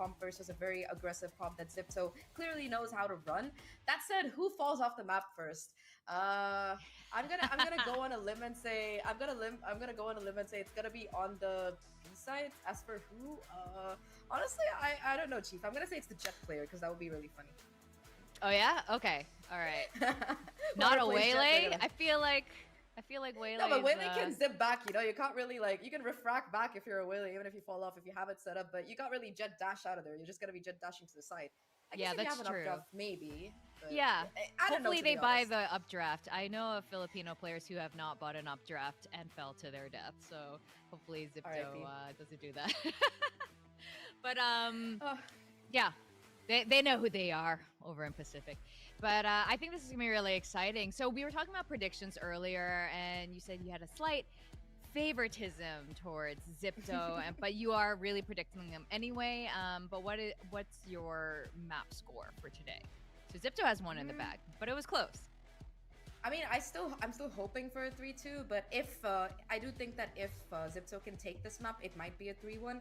comp versus a very aggressive comp that Zipto clearly knows how to run. That said, who falls off the map first? I'm gonna go on a limb and say I'm gonna go on a limb and say it's gonna be on the B side. As for who, honestly, I don't know, Chief. I'm gonna say it's the Jet player because that would be really funny. Oh yeah? Okay. All right. Not a Waylay? I feel like Waylay. No, but Waylay can zip back, you know. You can't really you can refract back if you're a Waylay, even if you fall off if you have it set up. But you can't really jet dash out of there. You're just gonna be jet dashing to the side. I guess if you have an updraft, maybe. Yeah. I don't know, hopefully they buy the updraft. I know of Filipino players who have not bought an updraft and fell to their death. So hopefully Zipto doesn't do that. But yeah. They know who they are over in Pacific. But I think this is going to be really exciting. So we were talking about predictions earlier, and you said you had a slight favoritism towards Zipto, but you are really predicting them anyway. But what's your map score for today? So Zipto has one in the bag, but it was close. I mean, I'm still hoping for a 3-2, but if I do think that if Zipto can take this map, it might be a 3-1.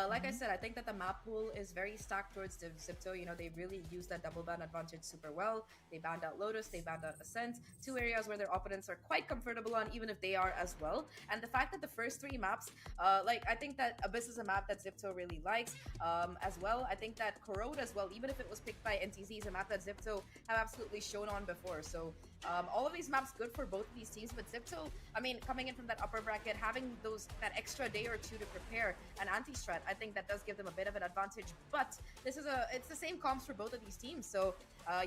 Like I said, I think that the map pool is very stacked towards Zipto. You know, they really use that double ban advantage super well. They banned out Lotus, they banned out Ascent, two areas where their opponents are quite comfortable on, even if they are as well. And the fact that the first three maps, I think that Abyss is a map that Zipto really likes as well. I think that Corrode as well, even if it was picked by NTZ, is a map that Zipto have absolutely shown on before. So all of these maps good for both of these teams, but Zipto, I mean, coming in from that upper bracket, having that extra day or two to prepare an anti-strat, I think that does give them a bit of an advantage. But it's the same comps for both of these teams. So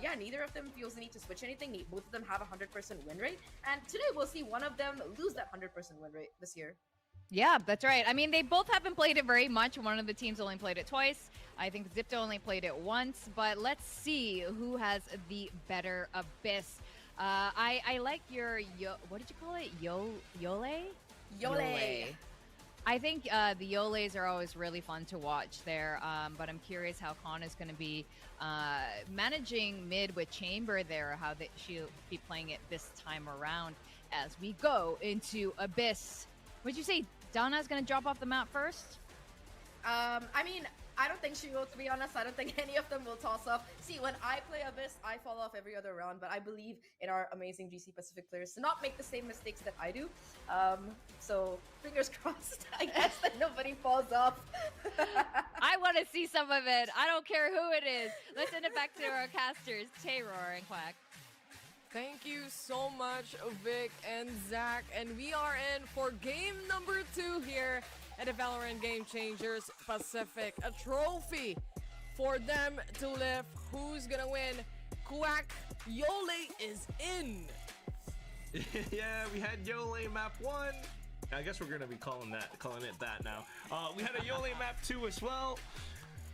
yeah, neither of them feels the need to switch anything. Both of them have a 100% win rate, and today we'll see one of them lose that 100% win rate this year. Yeah, that's right. I mean, they both haven't played it very much. One of the teams only played it twice. I think Zipto only played it once, but let's see who has the better Abyss. I like your what did you call it? Yole? Yole. I think the Yoles are always really fun to watch there, but I'm curious how Khan is going to be managing mid with Chamber there, how she'll be playing it this time around as we go into Abyss. Would you say Donna's going to drop off the map first? I mean, I don't think she will, to be honest. I don't think any of them will toss off. See, when I play Abyss, I fall off every other round, but I believe in our amazing GC Pacific players to not make the same mistakes that I do. So, fingers crossed, I guess, that nobody falls off. I want to see some of it. I don't care who it is. Let's send it back to our casters, Tayror and Quack. Thank you so much, Vic and Zach. And we are in for game number 2 here at the Valorant Game Changers Pacific. A trophy for them to lift. Who's gonna win? Quack, Yole is in. Yeah, we had Yole map 1. I guess we're gonna be calling it that now. We had a Yole map 2 as well.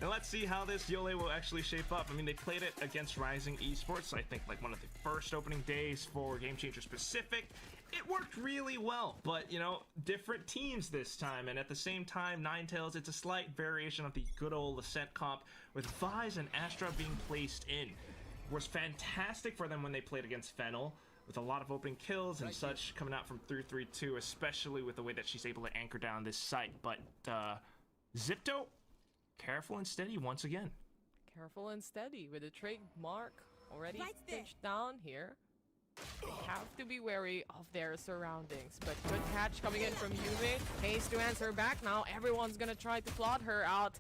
And let's see how this Yole will actually shape up. I mean, they played it against Rising Esports, I think like one of the first opening days for Game Changers Pacific. It worked really well, but you know, different teams this time. And at the same time, Ninetales, it's a slight variation of the good old Ascent comp with Vise and Astra being placed in. It was fantastic for them when they played against Fennel, with a lot of opening kills and such coming out from 3-3-2, especially with the way that she's able to anchor down this site. But Zipto, careful and steady once again. Careful and steady with the trademark already pinched down here. They have to be wary of their surroundings. But good catch coming in from Yume. Haste to answer back now. Everyone's gonna try to plot her out.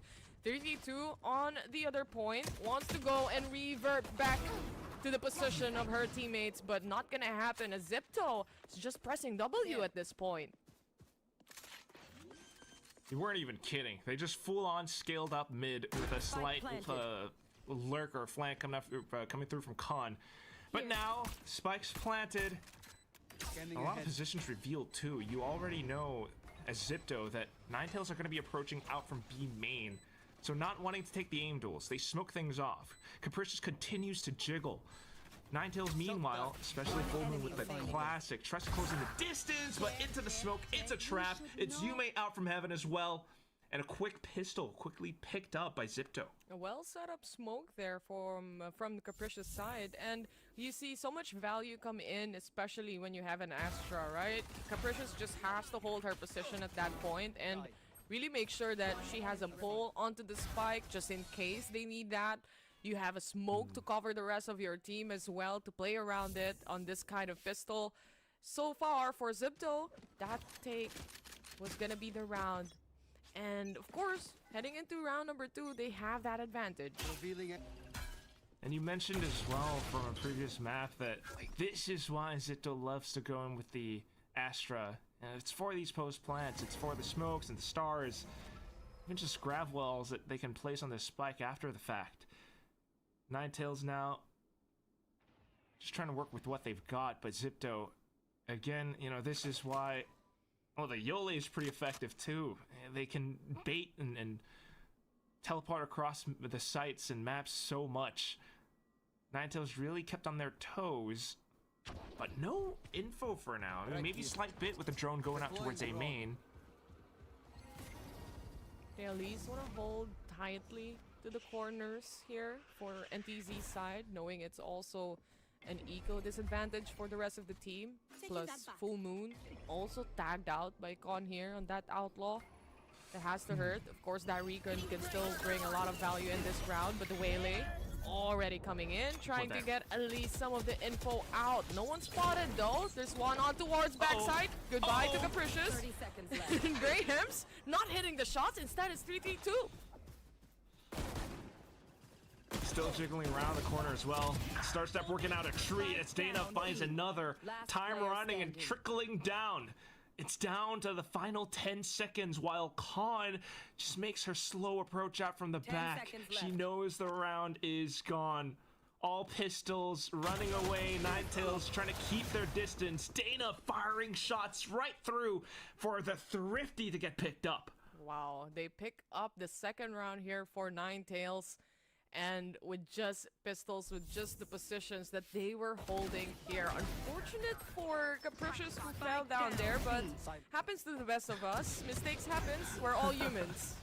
32 on the other point. Wants to go and revert back to the position of her teammates, but not gonna happen as Zipto is just pressing W at this point. They weren't even kidding. They just full-on scaled up mid with a slight lurk or flank coming through from Khan. But now, spikes planted. A lot of positions revealed too. You already know as Zipto that Ninetales are going to be approaching out from B main. So not wanting to take the aim duels, they smoke things off. Capricious continues to jiggle. Ninetales, meanwhile, especially full moon with the classic, tries to close in the distance, but into the smoke, it's a trap. It's Yume out from heaven as well. And a quick pistol quickly picked up by Zipto. A well set up smoke there from the Capricious side, and you see so much value come in, especially when you have an Astra, right? Capricious just has to hold her position at that point, and really make sure that she has a pull onto the spike just in case they need that. You have a smoke to cover the rest of your team as well to play around it on this kind of pistol. So far for Zipto, that take was gonna be the round. And of course, heading into round number 2, they have that advantage. And you mentioned as well from a previous map that this is why Zipto loves to go in with the Astra. And it's for these post plants, it's for the smokes and the stars, even just grav wells that they can place on the spike after the fact. Ninetales now just trying to work with what they've got, but Zipto, again, you know, this is why. Well, the Yole is pretty effective too. They can bait and teleport across the sites and maps so much. Ninetales really kept on their toes, but no info for now. I mean, maybe slight bit with the drone going out towards A main. They at least want to hold tightly to the corners here for NTZ's side, knowing it's also an eco disadvantage for the rest of the team. Plus Full Moon also tagged out by Con here on that outlaw that has to hurt. Of course, that recon can still bring a lot of value in this round, but the Waylay already coming in, trying to get at least some of the info out. No one spotted though. There's one on towards backside. Goodbye to Capricious. 30 seconds left. Graham's not hitting the shots. Instead, it's 3-3-2. Still jiggling around the corner as well. Star Step working out a tree as Dana finds another. Time running and trickling down. It's down to the final 10 seconds while Khan just makes her slow approach out from the back. She knows the round is gone. All pistols running away. Ninetales trying to keep their distance. Dana firing shots right through for the Thrifty to get picked up. Wow, they pick up the second round here for Ninetales. And with just pistols, with just the positions that they were holding here. Unfortunate for Capricious who fell down there, but happens to the best of us. Mistakes happens. We're all humans.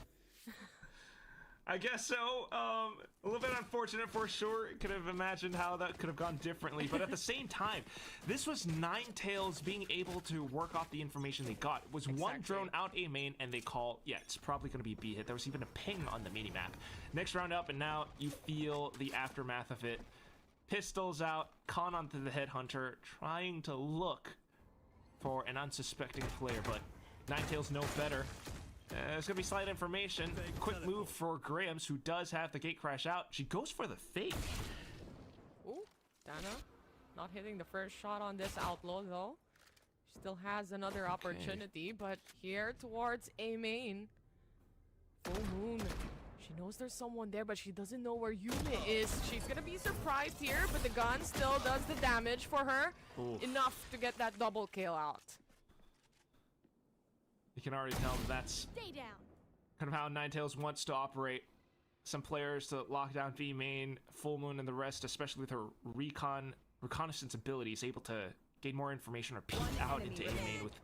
I guess so. A little bit unfortunate for sure. Could have imagined how that could have gone differently, but at the same time, this was Ninetales being able to work off the information they got. It was one drone out A main, and they call, yeah, it's probably going to be B hit. There was even a ping on the mini map. Next round up, and now you feel the aftermath of it. Pistols out, Con onto the headhunter, trying to look for an unsuspecting player, but Ninetales know better. There's gonna be slight information. Quick move for Grahams, who does have the gate crash out. She goes for the fake. Ooh, Dana not hitting the first shot on this outlaw though. Still has another opportunity, but here towards A main. Full Moon. She knows there's someone there, but she doesn't know where Yume is. She's gonna be surprised here, but the gun still does the damage for her. Oof. Enough to get that double kill out. You can already tell that's kind of how Ninetales wants to operate. Some players to lock down B main, Full Moon, and the rest, especially with her reconnaissance abilities, able to gain more information or peek out into A main with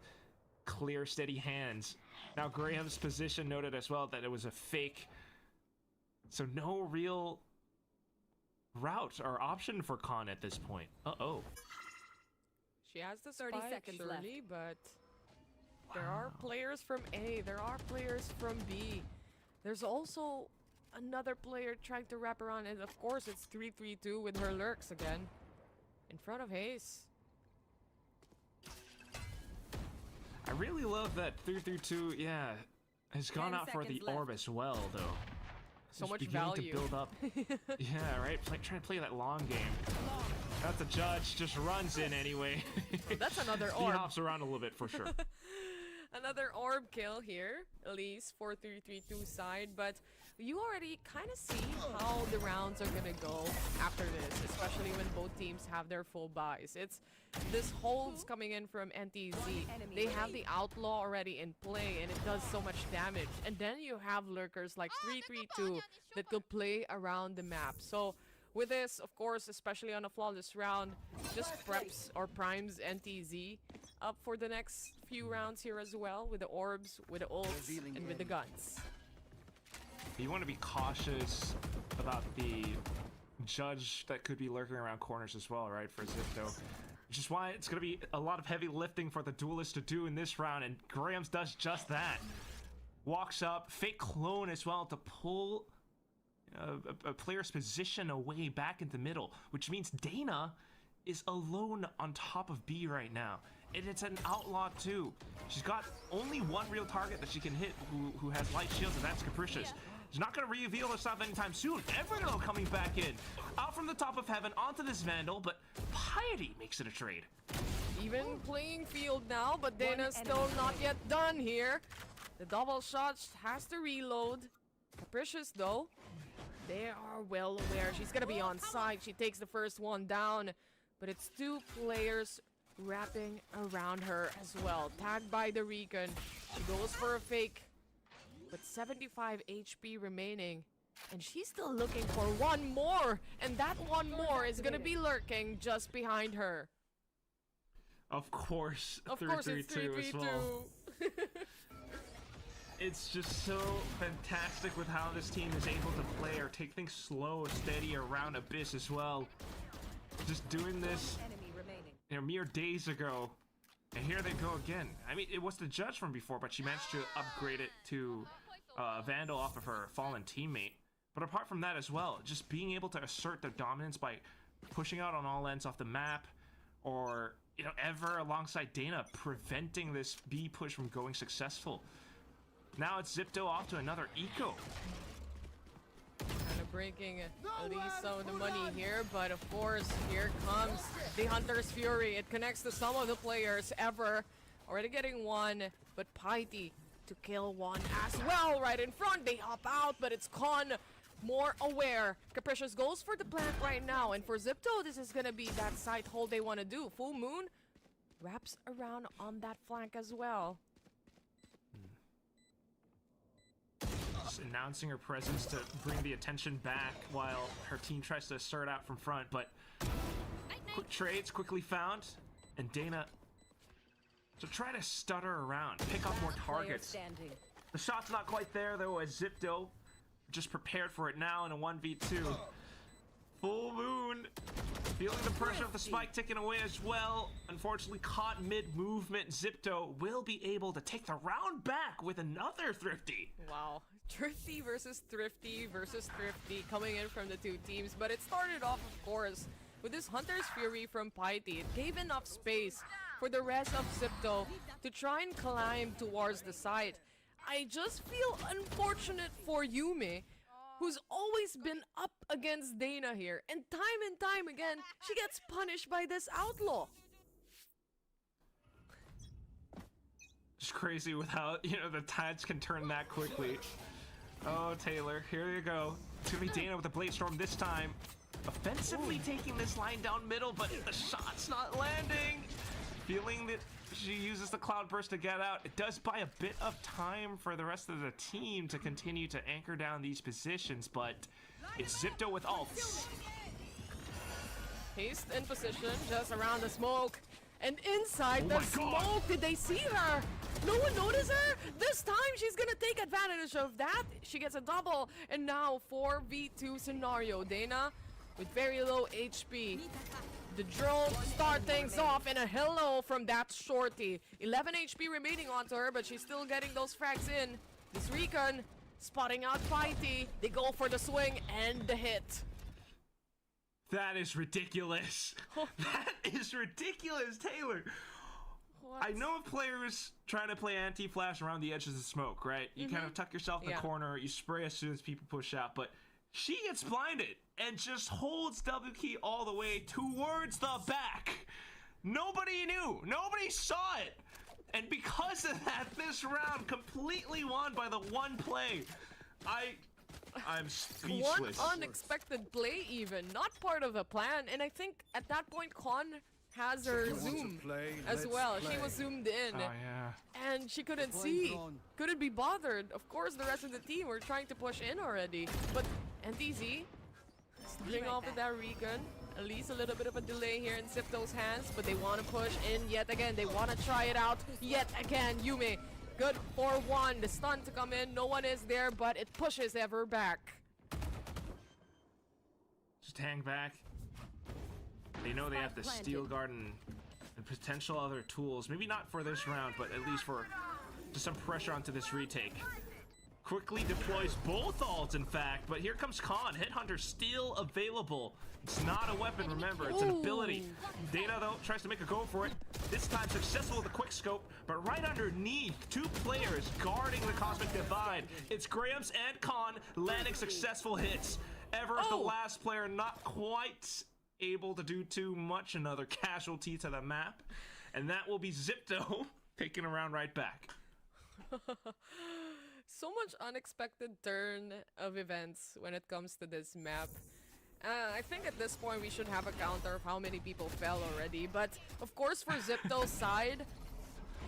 clear, steady hands. Now Graham's position noted as well that it was a fake, so no real route or option for Khan at this point. She has the 30 seconds surely, but there are players from A, there are players from B. There's also another player trying to wrap around, and of course it's 3-3-2 with her lurks again. In front of Hayes. I really love that 3-3-2, yeah, has gone out for the orb as well, though. So much beginning value. to build up. Yeah, right? Trying to play that long game. That's the judge, just runs in anyway. That's another He orb. hops around a little bit for sure. Another orb kill here, at least for 3-3-2 side, but you already kind of see how the rounds are gonna go after this, especially when both teams have their full buys. It's this holds coming in from NTZ. They have the outlaw already in play, and it does so much damage. And then you have lurkers like 3-3-2 that could play around the map. So with this, of course, especially on a flawless round, just preps or primes NTZ up for the next few rounds here as well, with the orbs, with the ults, and with the guns. You want to be cautious about the judge that could be lurking around corners as well, right, for Zipto. Which is why it's going to be a lot of heavy lifting for the duelist to do in this round, and Grahams does just that. walks up, fake clone as well to pull a player's position away back in the middle, which means Dana is alone on top of B right now. And it's an outlaw too. She's got only one real target that she can hit who has light shields, and that's Capricious. She's not going to reveal herself anytime soon. Everino coming back in. Out from the top of heaven onto this Vandal, but Piety makes it a trade. Even playing field now, but Dana's still not yet done here. The double shot has to reload. Capricious though, they are well aware. She's going to be on side. She takes the first one down, but it's two players wrapping around her as well. Tagged by the Recon. She goes for a fake, but 75 HP remaining. And she's still looking for one more. And that one more is going to be lurking just behind her. Of course, of course it's 3-3-2 as well. It's just so fantastic with how this team is able to play or take things slow, steady around Abyss as well. Just doing this, mere days ago, and here they go again. I mean, it was the Judge from before, but she managed to upgrade it to Vandal off of her fallen teammate. But apart from that as well, just being able to assert their dominance by pushing out on all ends off the map, or ever alongside Dana, preventing this B push from going successful. Now it's Zipto off to another eco. Kind of breaking at least some of the money here, but of course, here comes the Hunter's Fury. It connects to some of the players ever. Already getting one, but Piety to kill one as well right in front. They hop out, but it's Con more aware. Capricious goes for the plant right now, and for Zipto, this is gonna be that side hold they want to do. Full Moon wraps around on that flank as well. Just announcing her presence to bring the attention back while her team tries to assert out from front, but quick trades quickly found, and Dana to try to stutter around, pick up more targets. The shot's not quite there though, as Zipto just prepared for it now in a 1v2. Full Moon feeling the pressure of the spike ticking away as well. Unfortunately caught mid-movement. Zipto will be able to take the round back with another Thrifty. Wow. Thrifty versus Thrifty coming in from the two teams. But it started off, of course, with this Hunter's Fury from Piety. It gave enough space for the rest of Zipto to try and climb towards the side. I just feel unfortunate for Yume, who's always been up against Dana here, and time again, she gets punished by this outlaw. Just crazy with how, the tides can turn that quickly. Oh, Taylor, here you go. It's gonna be Dana with the Blade Storm this time. Offensively taking this line down middle, but the shot's not landing. Feeling that she uses the Cloud Burst to get out. It does buy a bit of time for the rest of the team to continue to anchor down these positions, but it's Zipto with ults. Haste in position, just around the smoke. And inside the smoke, did they see her? No one noticed her? This time she's gonna take advantage of that. She gets a double, and now 4v2 scenario. Dana with very low HP. The drone start things off, and a hello from that shorty. 11 HP remaining onto her, but she's still getting those frags in. This Recon spotting out Piety. They go for the swing and the hit. That is ridiculous. That is ridiculous, Taylor. What? I know a player is trying to play anti-flash around the edges of smoke, right? You kind of tuck yourself in the corner, you spray as soon as people push out, but she gets blinded and just holds W key all the way towards the back. Nobody knew. Nobody saw it. And because of that, this round completely won by the one play. I'm speechless. One unexpected play even, not part of the plan. And I think at that point, Con has her zoom as well. She was zoomed in. Oh, yeah. And she couldn't see. Couldn't be bothered. Of course, the rest of the team were trying to push in already. But NTZ starting off with that Recon. At least a little bit of a delay here in Zipto's hands. But they want to push in yet again. They want to try it out yet again. Yume, good for one. The stun to come in. No one is there, but it pushes ever back. Just hang back. They know they have the Steel Guard and potential other tools. Maybe not for this round, but at least for just some pressure onto this retake. quickly deploys both ults, in fact. But here comes Khan. Headhunter still available. It's not a weapon, remember. It's an ability. Dana, though, tries to make a go for it. This time successful with the quick scope, but right underneath, 2 players guarding the Cosmic Divide. It's Grams and Khan landing successful hits. Ever's the last player not quite able to do too much. Another casualty to the map. And that will be Zipto taking a round right back. So much unexpected turn of events when it comes to this map. I think at this point we should have a counter of how many people fell already. But of course for Zipto's side,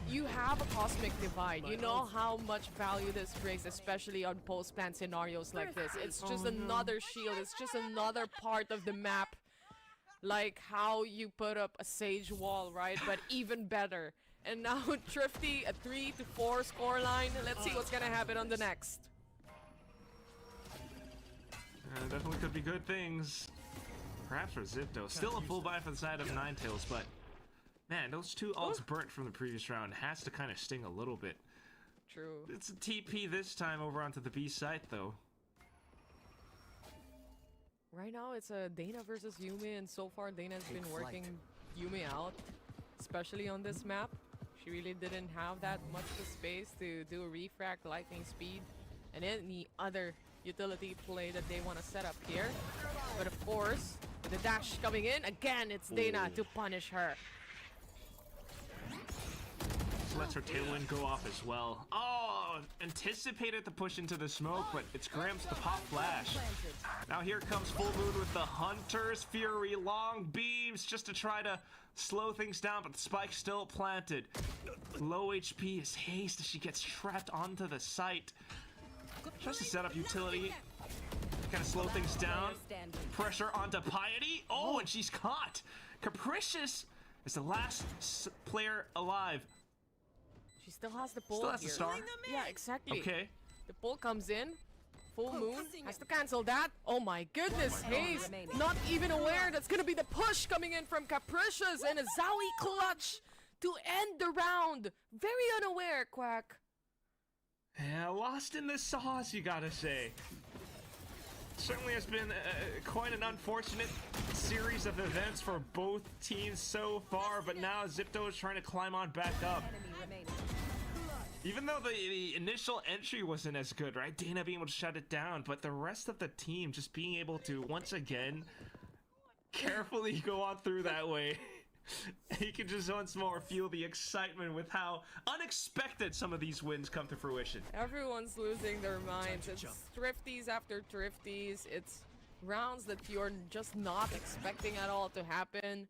you have a Cosmic Divide. You know how much value this brings, especially on post-plan scenarios like this. It's just another shield. It's just another part of the map. Like how you put up a Sage wall, right? But even better. And now Thrifty, a 3-4 scoreline. Let's see what's gonna happen on the next. Definitely could be good things. Perhaps for Zipto. Still a full buy for the side of Ninetales, but man, those 2 ults burnt from the previous round has to kind of sting a little bit. True. It's a TP this time over onto the B site, though. Right now, it's a Dana versus Yuumi, and so far Dana's been working Yuumi out, especially on this map. She really didn't have that much of space to do a refract, lightning speed, and any other utility play that they want to set up here. But of course, with the dash coming in, again, it's Dana to punish her. Lets her tailwind go off as well. Oh, anticipated the push into the smoke, but it's Grams the pop flash. Now here comes Full Moon with the Hunter's Fury. Long beams just to try to slow things down, but the spike's still planted. Low HP is Haste as she gets trapped onto the site. Tries to set up utility. Kind of slow things down. Pressure onto Piety. Oh, and she's caught. Capricious is the last player alive. She still has the pull. Still has the here. star? Yeah, exactly. Okay. The pull comes in. Full Moon has to cancel that. Oh my goodness, Haze not even aware that's gonna be the push coming in from Capricious and a Zowie clutch to end the round. Very unaware, Quack. Yeah, lost in the sauce, you gotta say. Certainly has been quite an unfortunate series of events for both teams so far, but now Zipto is trying to climb on back up. Even though the initial entry wasn't as good, right? Dana being able to shut it down, but the rest of the team just being able to, once again, carefully go on through that way. You can just once more feel the excitement with how unexpected some of these wins come to fruition. Everyone's losing their minds. It's Thrifties after Thrifties. It's rounds that you're just not expecting at all to happen.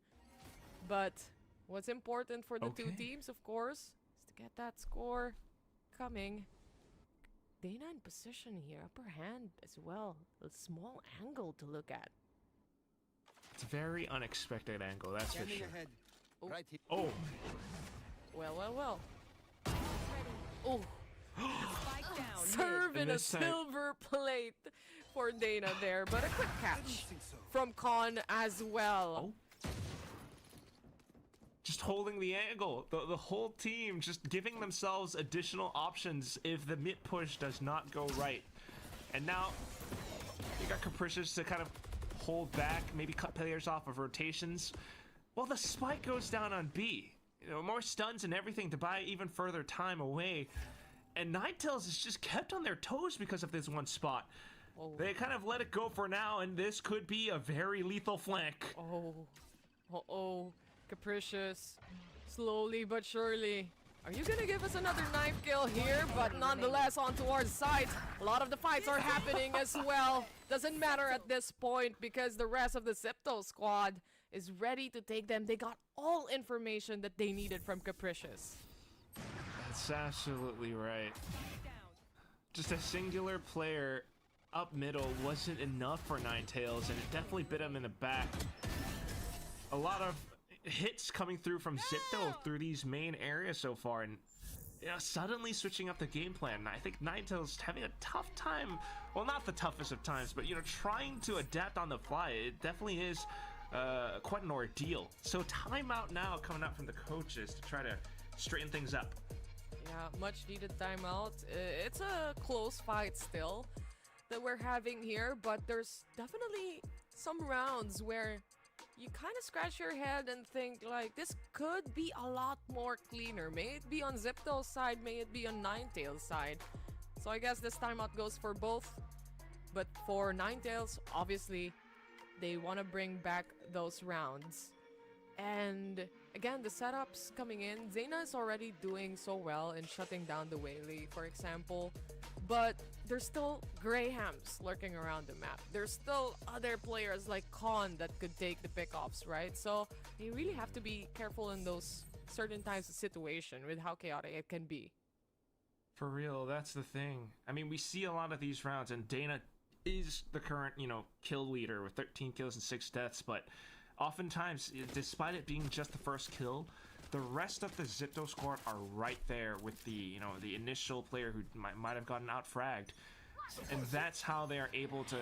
But what's important for the 2 teams, of course, is to get that score coming. Dana in position here, upper hand as well. A small angle to look at. It's a very unexpected angle, that's for sure. Oh. Right here. Oh. Well. Oh. Serve in a silver plate for Dana there, but a quick catch from Khan as well. Oh. Just holding the angle. The whole team just giving themselves additional options if the mid push does not go right. And now you got Capricious to kind of hold back, maybe cut players off of rotations. Well, the spike goes down on B. You know, more stuns and everything to buy even further time away. And Ninetales is just kept on their toes because of this one spot. Oh. They kind of let it go for now, and this could be a very lethal flank. Oh. Capricious. Slowly but surely. Are you gonna give us another knife kill here? But nonetheless, on towards site. A lot of the fights are happening as well. Doesn't matter at this point because the rest of the Zipto squad is ready to take them. They got all information that they needed from Capricious. That's absolutely right. Just a singular player up middle wasn't enough for Ninetales, and it definitely bit him in the back. A lot of hits coming through from Zipto through these main areas so far, and you know, suddenly switching up the game plan. And I think Ninetales having a tough time, well, not the toughest of times, but you know, trying to adapt on the fly. It definitely is quite an ordeal. So timeout now coming out from the coaches to try to straighten things up. Yeah, much needed timeout. It's a close fight still that we're having here, but there's definitely some rounds where you kind of scratch your head and think like this could be a lot more cleaner. May it be on Zipto's side, may it be on Ninetales' side. So I guess this timeout goes for both. But for Ninetales, obviously, they want to bring back those rounds. And again, the setups coming in, Zayna is already doing so well in shutting down the Whaley, for example. But there's still Grahams lurking around the map. There's still other players like Khan that could take the pickoffs, right? So you really have to be careful in those certain types of situation with how chaotic it can be. For real, that's the thing. I mean, we see a lot of these rounds, and Dana is the current, kill leader with 13 kills and 6 deaths, but oftentimes, despite it being just the first kill, the rest of the Zipto squad are right there with the, the initial player who might have gotten out-fragged. And that's how they're able to,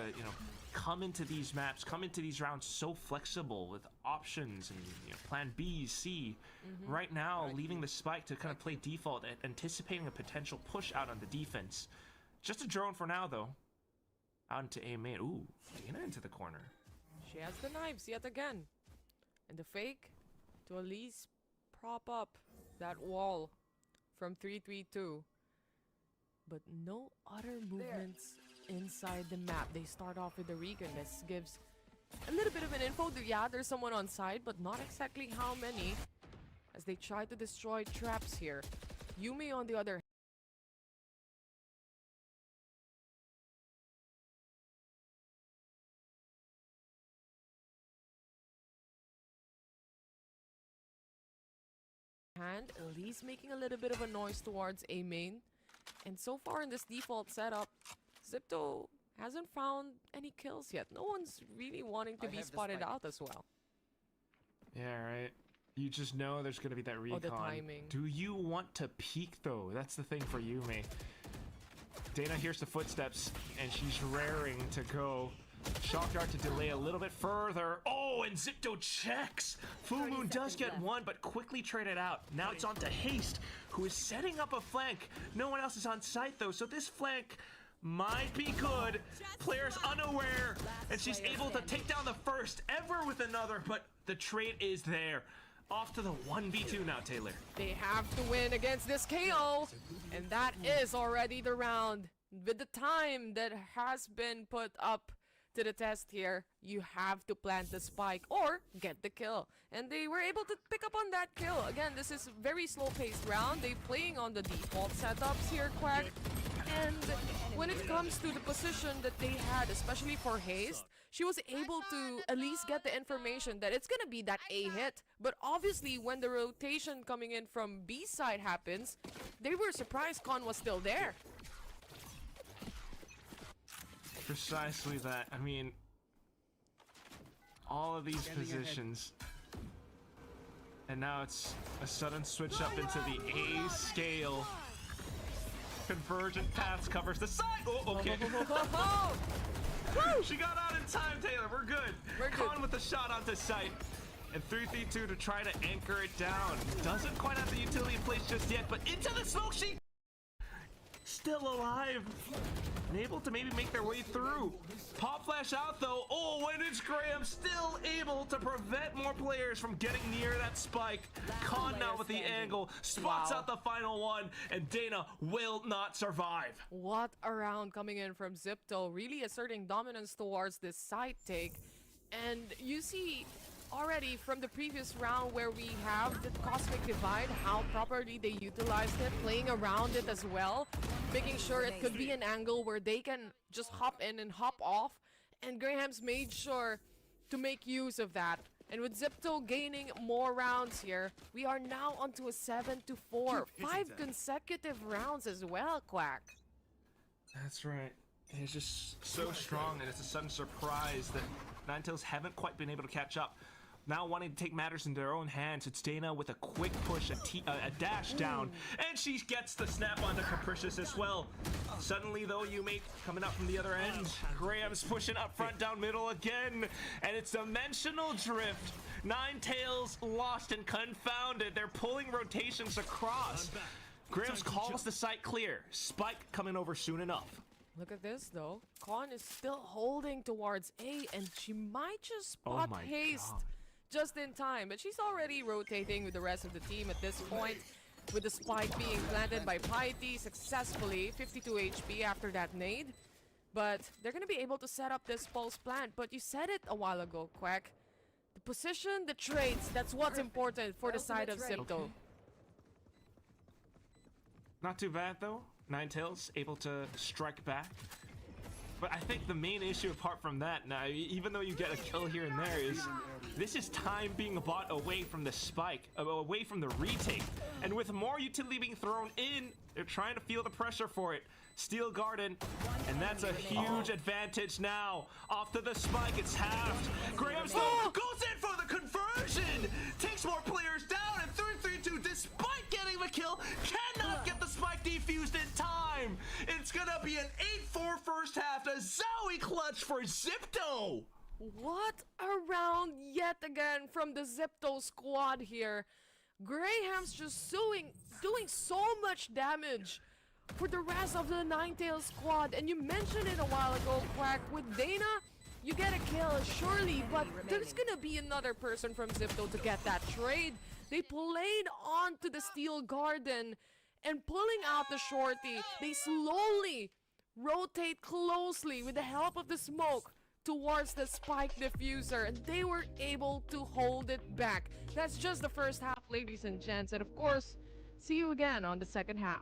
come into these maps, come into these rounds so flexible with options and, plan B, C. Right now, leaving the spike to kind of play default, anticipating a potential push out on the defense. Just a drone for now, though. Out into A main. Ooh, Dana into the corner. She has the knives yet again. And the fake to at least prop up that wall from 332. But no other movements inside the map. They start off with the recon. This gives a little bit of an info. Yeah, there's someone on side, but not exactly how many. As they try to destroy traps here. Yume on the other hand, at least making a little bit of a noise towards A main. And so far in this default setup, Zipto hasn't found any kills yet. No one's really wanting to be spotted out as well. Yeah, right. You just know there's going to be that recon. Oh, the timing. Do you want to peek, though? That's the thing for Yume. Dana hears the footsteps, and she's raring to go. Shock dart to delay a little bit further. Oh, and Zipto checks. Full Moon does get one, but quickly traded out. Now it's on to Haste, who is setting up a flank. No one else is on site, though, so this flank might be good. Player's unaware, and she's able to take down the first ever with another, but the trade is there. Off to the 1v2 now, Taylor. They have to win against this KO, and that is already the round. With the time that has been put up to the test here, you have to plant the spike or get the kill. And they were able to pick up on that kill. Again, this is a very slow-paced round. They're playing on the default setups here, Quack. And when it comes to the position that they had, especially for Haste, she was able to at least get the information that it's gonna be that A hit. But obviously, when the rotation coming in from B side happens, they were surprised Khan was still there. Precisely that. I mean, all of these positions. And now it's a sudden switch up into the A scale. Convergent paths covers the side. Oh, okay. She got out in time, Taylor. We're good. Khan with the shot onto sight. And 332 to try to anchor it down. Doesn't quite have the utility in place just yet, but into the smoke sheet. Still alive. And able to maybe make their way through. Pop flash out though. Oh, and it's Graham still able to prevent more players from getting near that spike. Khan now with the angle. Spots out the final one. And Dana will not survive. What a round coming in from Zipto. Really asserting dominance towards this side take. And you see already from the previous round where we have the Cosmic Divide, how properly they utilized it, playing around it as well, making sure it could be an angle where they can just hop in and hop off, and Graham's made sure to make use of that. And with Zipto gaining more rounds here, we are now onto a 7-4. 5 consecutive rounds as well, Quack. That's right. It's just so strong, and it's a sudden surprise that Ninetales haven't quite been able to catch up. Now wanting to take matters into their own hands, it's Dana with a quick push, a dash down, and she gets the snap onto Capricious as well. Suddenly though, Yume coming up from the other end. Graham's pushing up front, down middle again, and it's Dimensional Drift. Ninetales lost and confounded. They're pulling rotations across. Graves calls the site clear. Spike coming over soon enough. Look at this though. Con is still holding towards A, and she might just spot Haste just in time. But she's already rotating with the rest of the team at this point. With the spike being planted by Piety successfully. 52 HP after that nade. But they're gonna be able to set up this pulse plant. But you said it a while ago, Quack. The position, the trades, that's what's important for the side of Zipto. Okay. Not too bad though. Ninetales able to strike back. But I think the main issue apart from that now, even though you get a kill here and there, is this is time being bought away from the spike, away from the retake. And with more utility being thrown in, they're trying to feel the pressure for it. Steel Garden, and that's a huge advantage now. Off to the spike, it's halved. Graham's goes in for the conversion! Takes more players down, and 3-3-2, despite getting the kill, cannot get the spike defused in time! It's gonna be an 8-4 first half, a Zowie clutch for Zipto! What a round yet again from the Zipto squad here. Graham's just doing so much damage for the rest of the Ninetales squad. And you mentioned it a while ago, Quack, with Dana, you get a kill, surely, but there's gonna be another person from Zipto to get that trade. They played on to the Steel Garden, and pulling out the shorty, they slowly rotate closely with the help of the smoke towards the spike diffuser, and they were able to hold it back. That's just the first half, ladies and gents, and of course, see you again on the second half.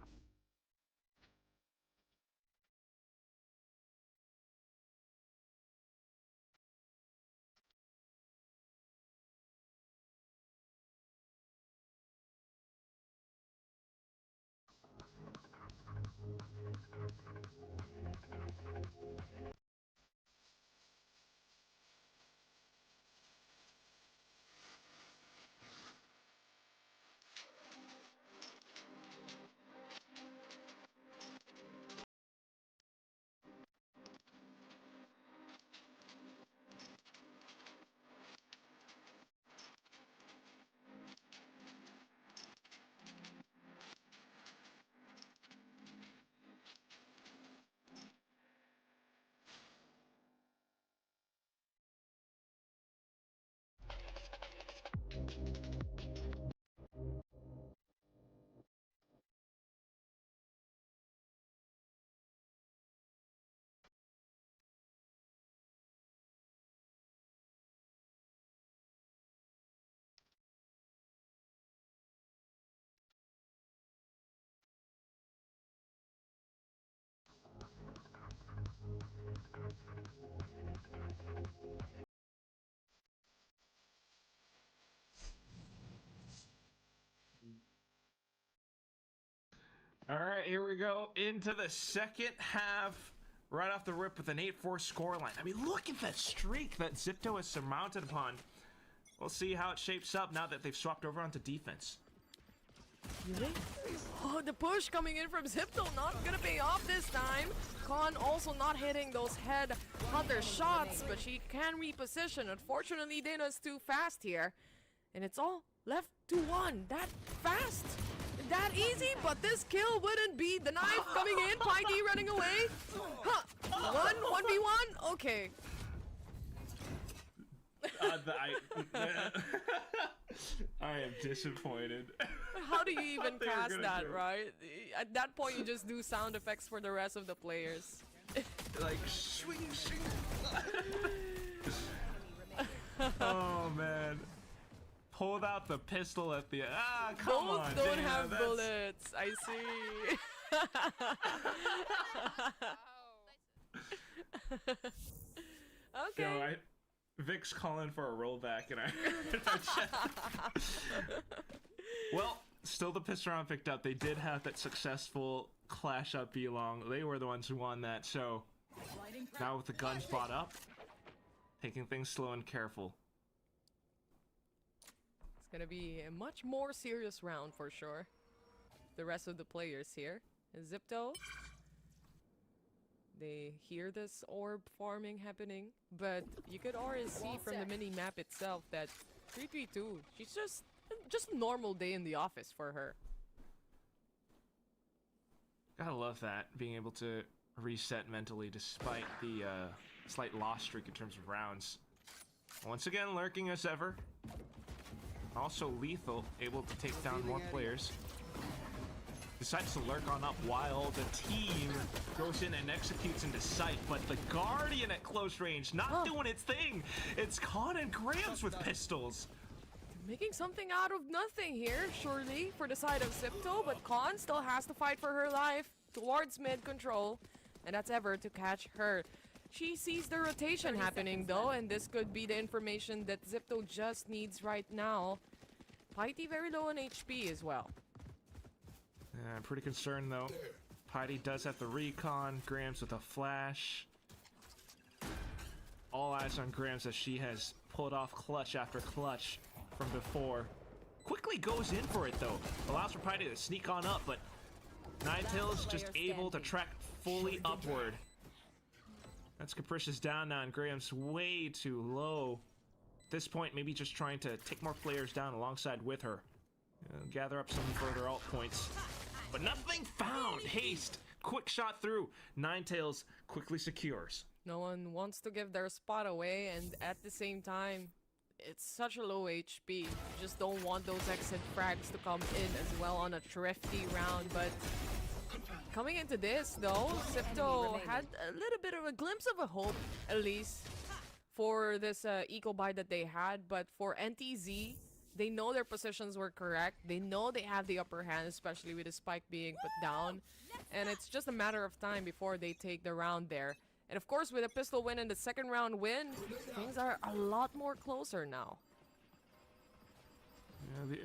All right, here we go into the second half. Right off the rip with an 8-4 scoreline. I mean, look at that streak that Zipto has surmounted upon. We'll see how it shapes up now that they've swapped over onto defense. Really? Oh, the push coming in from Zipto, not gonna pay off this time. Khan also not hitting those head hunter shots, but she can reposition. Unfortunately, Dana's too fast here. And it's all left to one. That fast? That easy? But this kill wouldn't be. The knife coming in, Pikey running away. Huh. 1v1? Okay. I am disappointed. How do you even cast that, right? At that point, you just do sound effects for the rest of the players. Like, swing, swing. Oh, man. Pulled out the pistol at the... come on, Both don't Dana, have bullets. I see. Okay. Yo, Vic's calling for a rollback, and well, still the pistol round picked up. They did have that successful clash up B-long. They were the ones who won that, so now with the guns bought up, taking things slow and careful. It's gonna be a much more serious round for sure. The rest of the players here. Zipto, they hear this orb farming happening, but you could already see from the mini map itself that 332, she's just a normal day in the office for her. Gotta love that, being able to reset mentally despite the slight loss streak in terms of rounds. Once again, lurking as ever. Also lethal, able to take down more players. Decides to lurk on up while the team goes in and executes into sight, but the Guardian at close range not doing its thing. It's Khan and Grams with pistols. Making something out of nothing here, surely, for the side of Zipto, but Khan still has to fight for her life towards mid control, and that's Ever to catch her. She sees the rotation happening though, and this could be the information that Zipto just needs right now. Piety very low on HP as well. Yeah, I'm pretty concerned though. Piety does have the recon, Grams with a flash. All eyes on Grams as she has pulled off clutch after clutch from before. Quickly goes in for it though. Allows for Piety to sneak on up, but Ninetales just able to track fully upward. That's Capricious down now, and Graham's way too low. At this point, maybe just trying to take more players down alongside with her. Gather up some further alt points. But nothing found! Haste! Quick shot through. Ninetales quickly secures. No one wants to give their spot away, and at the same time, it's such a low HP. You just don't want those exit frags to come in as well on a thrifty round, but coming into this though, Zipto had a little bit of a glimpse of a hope, at least, for this eco buy that they had, but for NTZ, they know their positions were correct. They know they have the upper hand, especially with the spike being put down, and it's just a matter of time before they take the round there. And of course, with a pistol win and the second round win, things are a lot more closer now. Yeah,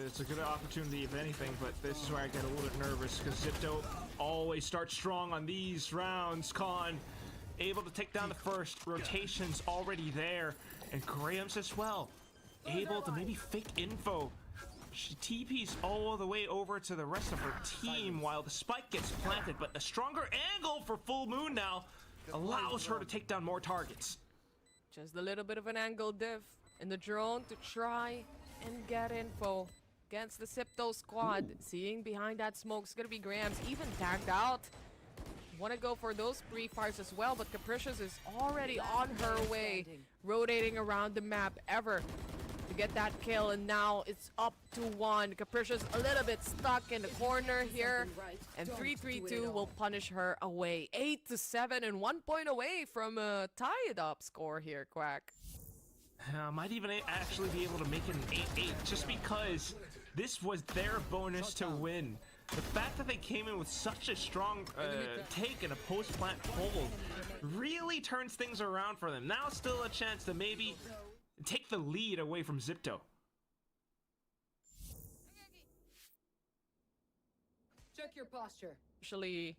it's a good opportunity if anything, but this is where I get a little bit nervous because Zipto always starts strong on these rounds. Khan able to take down the first, rotations already there, and Grams as well, able to maybe fake info. She TPs all the way over to the rest of her team while the spike gets planted, but a stronger angle for Full Moon now allows her to take down more targets. Just a little bit of an angle diff in the drone to try and get info against the Zipto squad. Seeing behind that smoke is gonna be Grams, even tagged out. Want to go for those pre-fires as well, but Capricious is already on her way, rotating around the map Ever to get that kill, and now it's up to 1. Capricious a little bit stuck in the corner here, and 3-3-2 will punish her away. 8-7 and 1 point away from a tied up score here, Quack. Might even actually be able to make it an 8-8 just because this was their bonus to win. The fact that they came in with such a strong take and a post-plant hold really turns things around for them. Now still a chance to maybe take the lead away from Zipto. Check your posture. Actually,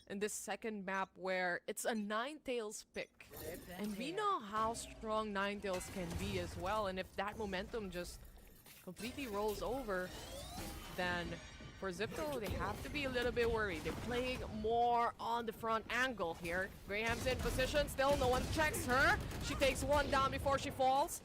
in this second map where it's a Ninetales pick, and we know how strong Ninetales can be as well, and if that momentum just completely rolls over, then for Zipto, they have to be a little bit worried. They're playing more on the front angle here. Graham's in position, still no one checks her. She takes one down before she falls.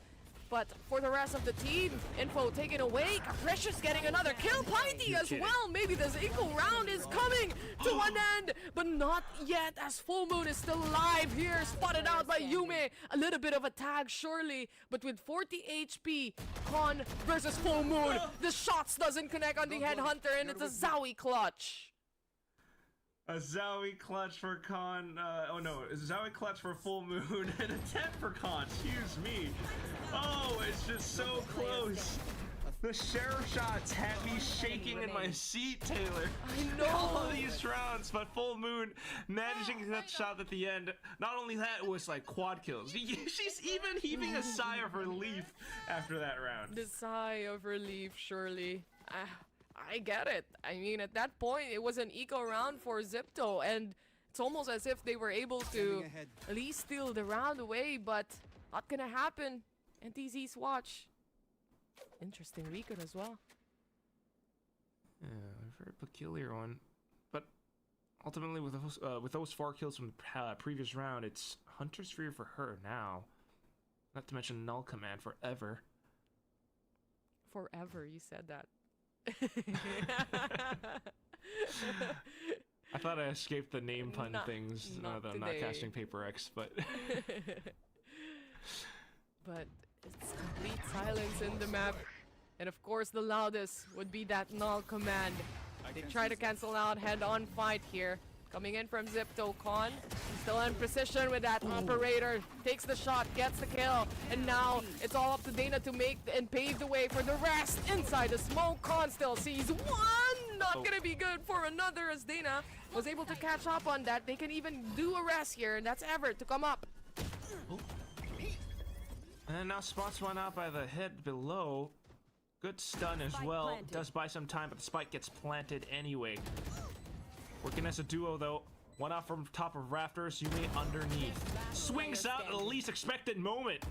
But for the rest of the team, info taken away. Capricious getting another kill. Piety as well. Maybe this equal round is coming to an end, but not yet, as Full Moon is still alive here. Spotted out by Yume. A little bit of a tag, surely, but with 40 HP, Khan versus Full Moon. The shots doesn't connect on the Headhunter, and it's a Zowie clutch. A Zowie clutch for Khan, oh no, a Zowie clutch for Full Moon and a 10 for Khan, excuse me. Oh, it's just so close. The sheriff shots had me shaking in my seat, Taylor. I know. All these rounds, but Full Moon managing to get that shot at the end. Not only that, it was like quad kills. She's even heaving a sigh of relief after that round. The sigh of relief, surely. I get it. I mean, at that point, it was an eco round for Zipto, and it's almost as if they were able to at least steal the round away, but not gonna happen. NTZ's watch. Interesting recon as well. Yeah, a very peculiar one. But ultimately, with those 4 kills from the previous round, it's Hunter's Fear for her now. Not to mention Null Command forever. Forever, you said that. I thought I escaped the name pun things. Not I'm not casting Paper X, but but it's complete silence in the map. And of course, the loudest would be that null command. They try to cancel out head-on fight here. Coming in from Zipto. Con still in precision with that operator. Takes the shot, gets the kill. And now it's all up to Dana to make and pave the way for the rest. Inside the smoke, Con still sees one. Not gonna be good for another as Dana was able to catch up on that. They can even do a rest here, and that's Everett to come up. And now spots one out by the head below. Good stun as well. Planted. Does buy some time, but the spike gets planted anyway. Working as a duo though. One off from top of rafters, Yumi underneath. Swings out at the least expected moment.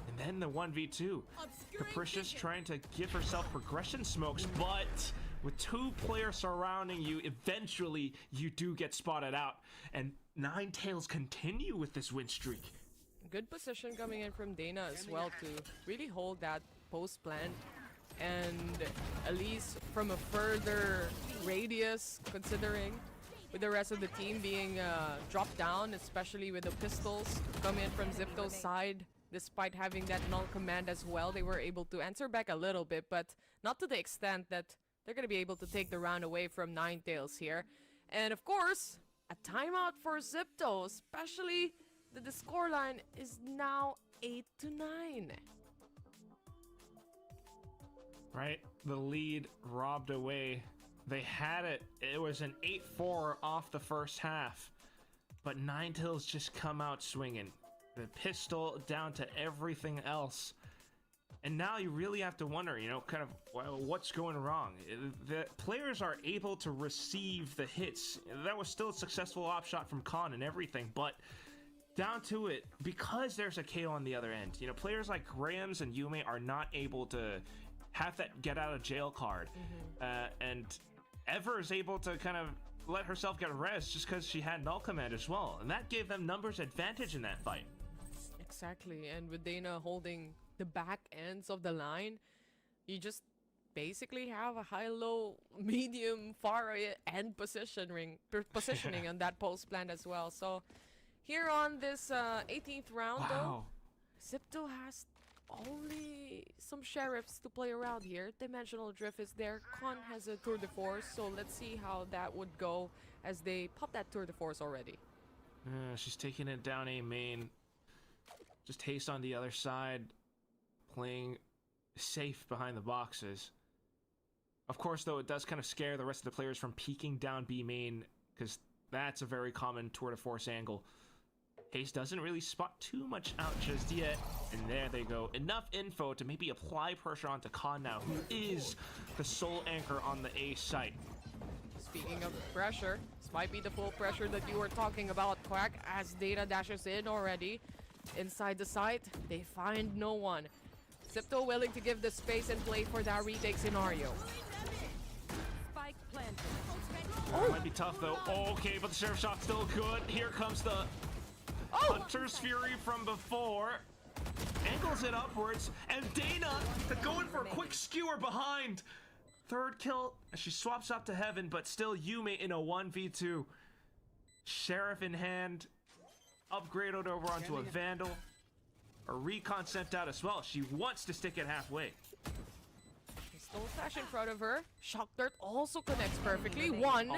And then the 1v2. Capricious trying to give herself progression smokes, but with 2 players surrounding you, eventually you do get spotted out. And Ninetales continue with this win streak. Good position coming in from Dana as well to really hold that post plant. And at least from a further radius, considering with the rest of the team being dropped down, especially with the pistols coming in from Zipto's side, despite having that null command as well, they were able to answer back a little bit, but not to the extent that they're going to be able to take the round away from Ninetales here. And of course, a timeout for Zipto, especially that the scoreline is now 8-9. Right, the lead robbed away. They had it. It was an 8-4 off the first half. But Ninetales just come out swinging. The pistol down to everything else. And now you really have to wonder, you know, kind of what's going wrong. The players are able to receive the hits. That was still a successful op shot from Khan and everything, but down to it, because there's a KO on the other end, you know, players like Grams and Yume are not able to have that get out of jail card. And Ever is able to kind of let herself get res just because she had null command as well. And that gave them numbers advantage in that fight. Exactly, and with Dana holding the back ends of the line, you just basically have a high-low, medium, far end positioning on that post plant as well. So here on this 18th round, though, Zipto has only some sheriffs to play around here. Dimensional Drift is there. Con has a tour de force, so let's see how that would go as they pop that tour de force already. She's taking it down A main. Just haste on the other side, playing safe behind the boxes. Of course, though, it does kind of scare the rest of the players from peeking down B main, because that's a very common tour de force angle. Haste doesn't really spot too much out just yet, and there they go. Enough info to maybe apply pressure onto Khan now, who is the sole anchor on the A site. Speaking of pressure, this might be the full pressure that you were talking about, Quack, as Data dashes in already. Inside the site, they find no one. Zipto willing to give the space and play for that retake scenario. Spike planted. Oh, might be tough though. Okay, but the sheriff shot's still good. Here comes the Hunter's Fury from before. Angles it upwards, and Dana going for a quick skewer behind. Third kill as she swaps up to heaven, but still Yume in a 1v2. Sheriff in hand. Upgraded over onto a Vandal. A recon sent out as well. She wants to stick it halfway. Pistol flash in front of her. Shock Dart also connects perfectly. One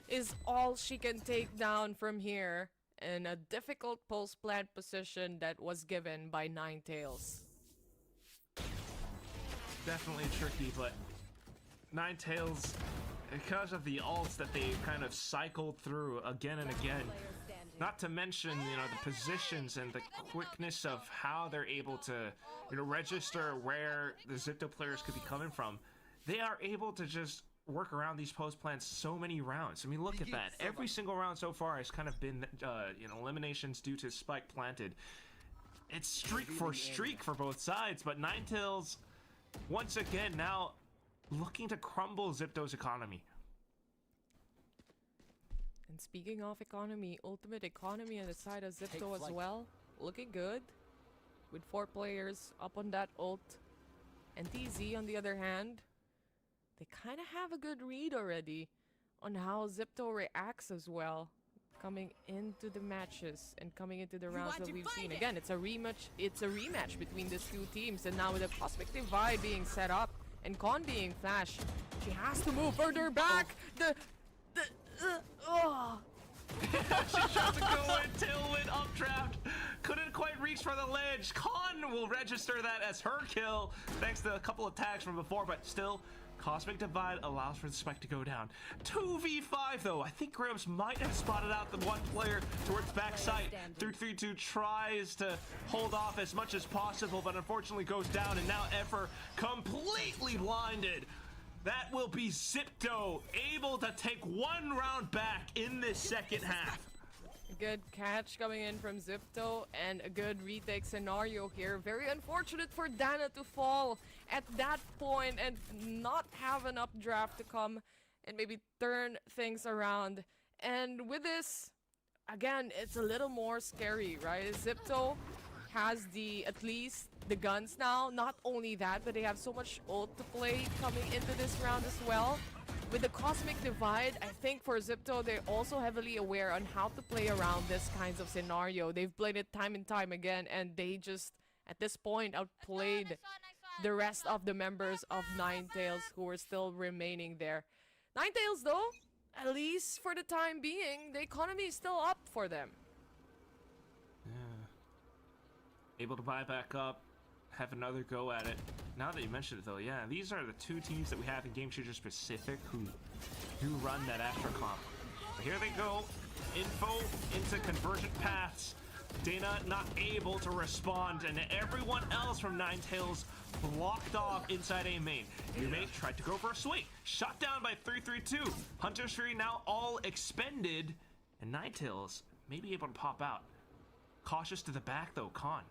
is all she can take down from here. In a difficult post-plant position that was given by Ninetales. Definitely tricky, but Ninetales, because of the ults that they kind of cycled through again and again, not to mention, you know, the positions and the quickness of how they're able to, you know, register where the Zipto players could be coming from, they are able to just work around these post plants so many rounds. I mean, look at that. Every single round so far has kind of been, you know, eliminations due to spike planted. It's streak for streak for both sides, but Ninetales, once again, now looking to crumble Zipto's economy. And speaking of economy, ultimate economy on the side of Zipto as well. Looking good. With 4 players up on that ult. And TZ on the other hand, they kind of have a good read already on how Zipto reacts as well, coming into the matches and coming into the rounds that we've seen. Again, it's a rematch. It's a rematch between these two teams, and now with the Cosmic Divide being set up and Con being flashed, she has to move further back. She tried to go in, tailwind, updraft. Couldn't quite reach for the ledge. Khan will register that as her kill, thanks to a couple of tags from before, but still, Cosmic Divide allows for the spike to go down. 2v5 though. I think Grims might have spotted out the one player towards backside. 332 tries to hold off as much as possible, but unfortunately goes down, and now Effer completely blinded. That will be Zipto able to take one round back in this second half. Good catch coming in from Zipto and a good retake scenario here. Very unfortunate for Dana to fall at that point and not have an updraft to come and maybe turn things around. And with this, again, it's a little more scary, right? Zipto has at least the guns now. Not only that, but they have so much ult to play coming into this round as well. With the Cosmic Divide, I think for Zipto, they're also heavily aware on how to play around this kinds of scenario. They've played it time and time again, and they just, at this point, outplayed the rest of the members of Ninetales who were still remaining there. Ninetales, though, at least for the time being, the economy is still up for them. Yeah. Able to buy back up, have another go at it. Now that you mentioned it though, yeah, these are the two teams that we have in Game Changer Specific who do run that after comp. But here they go, info into convergent paths. Dana not able to respond, and everyone else from Ninetales blocked off inside A main. Yume tried to go for a swing, shot down by 332. Hunter's Fury now all expended, and Ninetales may be able to pop out. Cautious to the back though, Khan.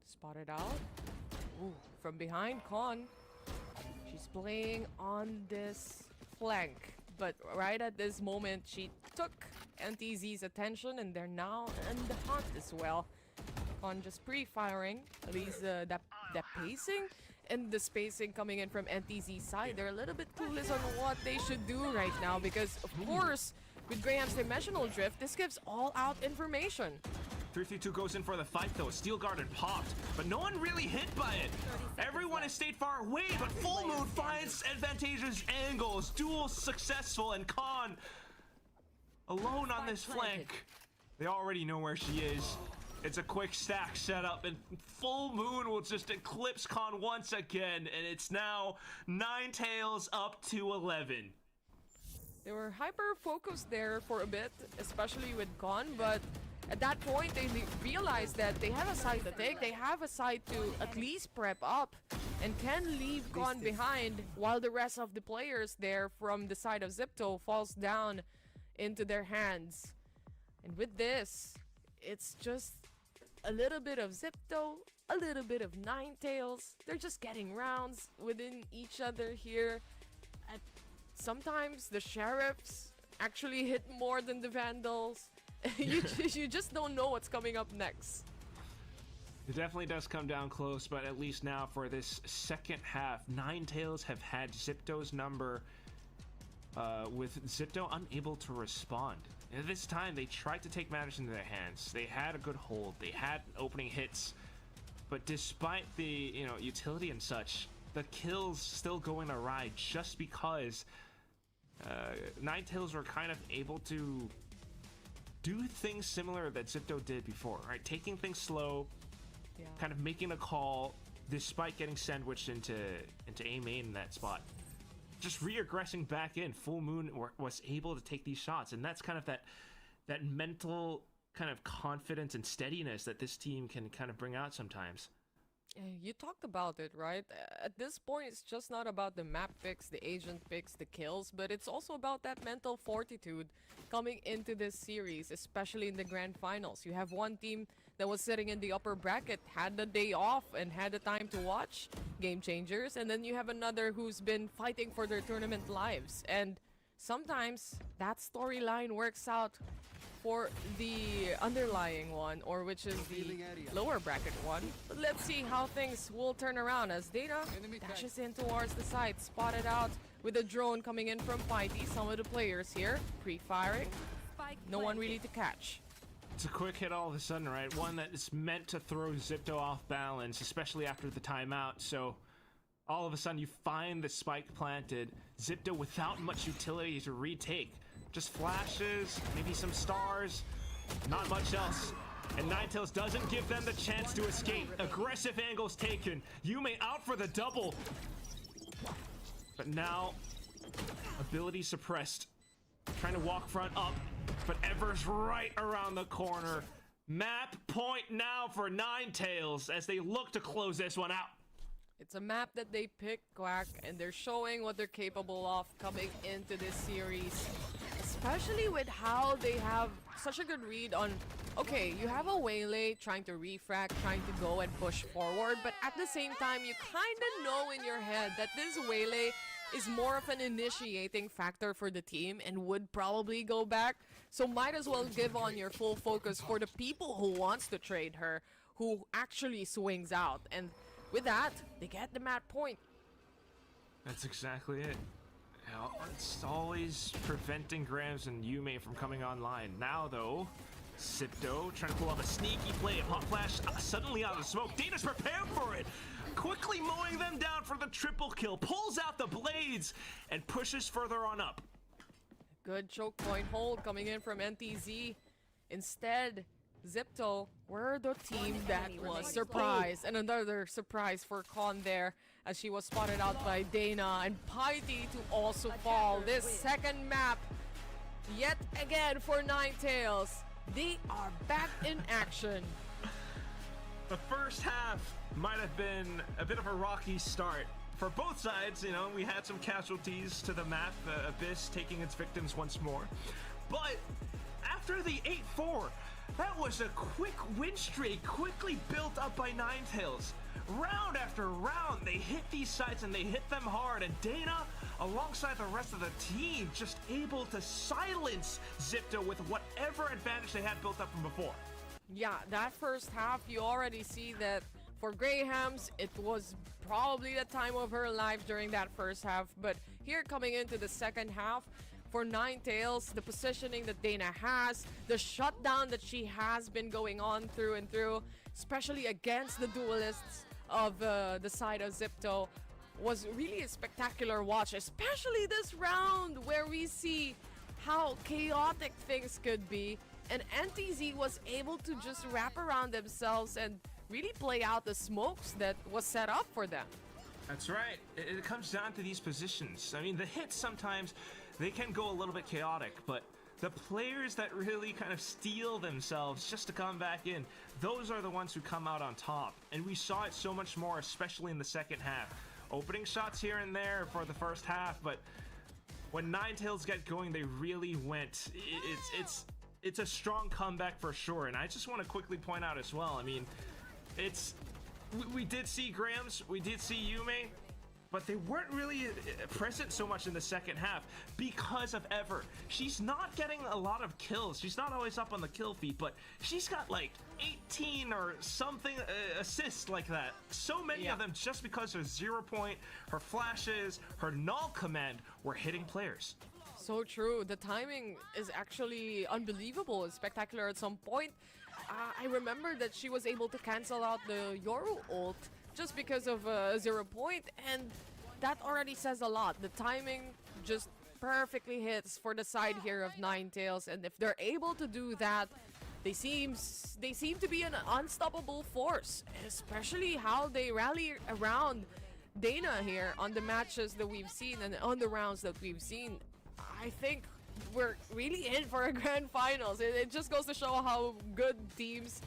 Spotted out. Ooh, from behind, Con. She's playing on this flank. But right at this moment, she took NTZ's attention, and they're now in the hunt as well. Con just pre-firing. At least that pacing and the spacing coming in from NTZ's side. They're a little bit clueless on what they should do right now, because, of course, with Graham's Dimensional Drift, this gives all-out information. 332 goes in for the fight though. Steel Garden popped, but no one really hit by it. Everyone has stayed far away, but Full Moon finds advantageous angles. Duel successful, and Khan alone on this flank. They already know where she is. It's a quick stack setup, and Full Moon will just eclipse Khan once again, and it's now Ninetales up to 11. They were hyper-focused there for a bit, especially with Khan, but at that point, they realized that they have a side to take. They have a side to at least prep up and can leave Khan behind while the rest of the players there from the side of Zipto falls down into their hands. And with this, it's just a little bit of Zipto, a little bit of Ninetales. They're just getting rounds within each other here. Sometimes the Sheriffs actually hit more than the Vandals. you just don't know what's coming up next. It definitely does come down close, but at least now for this second half, Ninetales have had Zipto's number, with Zipto unable to respond. And this time, they tried to take matters into their hands. They had a good hold. They had opening hits, but despite the utility and such, the kills still going awry just because Ninetales were kind of able to do things similar that Zipto did before, right? Taking things slow, kind of making a call despite getting sandwiched into A main in that spot. Just re-aggressing back in. Full Moon was able to take these shots, and that's kind of that mental kind of confidence and steadiness that this team can kind of bring out sometimes. You talked about it, right? At this point, it's just not about the map picks, the agent picks, the kills, but it's also about that mental fortitude coming into this series, especially in the grand finals. You have one team that was sitting in the upper bracket, had the day off and had the time to watch Game Changers, and then you have another who's been fighting for their tournament lives. And sometimes that storyline works out for the underlying one, or which is the lower bracket one. But let's see how things will turn around as Dana dashes in towards the side, spotted out with a drone coming in from Piety. Some of the players here pre-firing, no one really to catch. It's a quick hit all of a sudden, right? One that is meant to throw Zipto off balance, especially after the timeout. So all of a sudden you find the spike planted. Zipto without much utility to retake. Just flashes, maybe some stars, not much else. And Ninetales doesn't give them the chance to escape. Aggressive angles taken. Yume out for the double. But now, ability suppressed. Trying to walk front up, but Ever's right around the corner. Map point now for Ninetales as they look to close this one out. It's a map that they picked, Quack, and they're showing what they're capable of coming into this series. Especially with how they have such a good read on, okay, you have a Waylay trying to refract, trying to go and push forward, but at the same time, you kind of know in your head that this Waylay is more of an initiating factor for the team and would probably go back. So might as well give on your full focus for the people who wants to trade her, who actually swings out. And with that, they get the map point. That's exactly it. It's always preventing Grams and Yume from coming online. Now, though, Zipto trying to pull off a sneaky play. Hot flash suddenly out of the smoke. Data's prepared for it. Quickly mowing them down for the triple kill. Pulls out the blades and pushes further on up. Good choke point hold coming in from NTZ. Instead, Zipto were the team that was surprised. And another surprise for Con there as she was spotted out by Dana and Piety to also fall. This second map, yet again for Ninetales. They are back in action. The first half might have been a bit of a rocky start. For both sides, you know, we had some casualties to the map, Abyss taking its victims once more. But after the 8-4, that was a quick win streak, quickly built up by Ninetales. Round after round, they hit these sites and they hit them hard, and Dana, alongside the rest of the team, just able to silence Zipto with whatever advantage they had built up from before. Yeah, that first half, you already see that for Grahams, it was probably the time of her life during that first half. But here coming into the second half, for Ninetales, the positioning that Dana has, the shutdown that she has been going on through and through, especially against the duelists of the side of Zipto, was really a spectacular watch, especially this round where we see how chaotic things could be. And NTZ was able to just wrap around themselves and really play out the smokes that was set up for them. That's right. It comes down to these positions. I mean, the hits sometimes, they can go a little bit chaotic, but the players that really kind of steal themselves just to come back in, those are the ones who come out on top. And we saw it so much more, especially in the second half. Opening shots here and there for the first half, but when Ninetales get going, they really went. It's a strong comeback for sure. And I just want to quickly point out as well, I mean, we did see Grams, we did see Yume, but they weren't really present so much in the second half because of Ever. She's not getting a lot of kills. She's not always up on the kill feed, but she's got like 18 or something assists like that. So many of them just because her 0 point, her flashes, her null command were hitting players. So true. The timing is actually unbelievable and spectacular at some point. I remember that she was able to cancel out the Yoru ult just because of 0 point, and that already says a lot. The timing just perfectly hits for the side here of Ninetales, and if they're able to do that, they seem to be an unstoppable force, especially how they rally around Dana here on the matches that we've seen and on the rounds that we've seen. I think we're really in for a grand finals. It just goes to show how good teams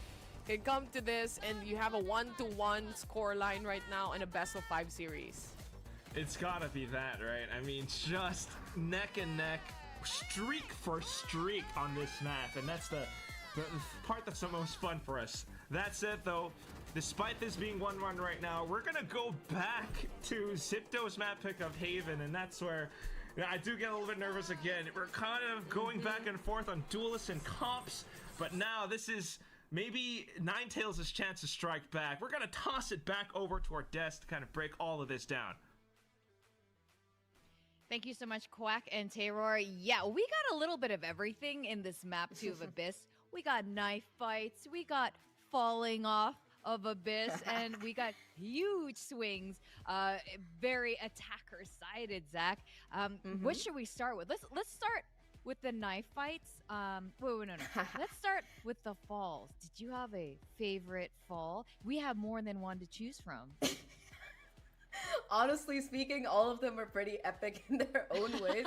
can come to this, and you have a 1-1 score line right now in a best-of-5 series. It's gotta be that, right? I mean, just neck and neck, streak for streak on this map, and that's the part that's the most fun for us. That said, though, despite this being 1-1 right now, we're gonna go back to Zipto's map pick of Haven, and that's where Yeah, I do get a little bit nervous again. We're kind of going back and forth on duelists and comps, but now this is maybe Ninetales' chance to strike back. We're gonna toss it back over to our desk to kind of break all of this down. Thank you so much, Quack and Terror. Yeah, we got a little bit of everything in this map 2 of Abyss. We got knife fights, we got falling off of Abyss, and we got huge swings. Very attacker-sided, Zach. What should we start with? Let's start with the knife fights. Wait, no. Let's start with the falls. Did you have a favorite fall? We have more than one to choose from. Honestly speaking, all of them are pretty epic in their own ways.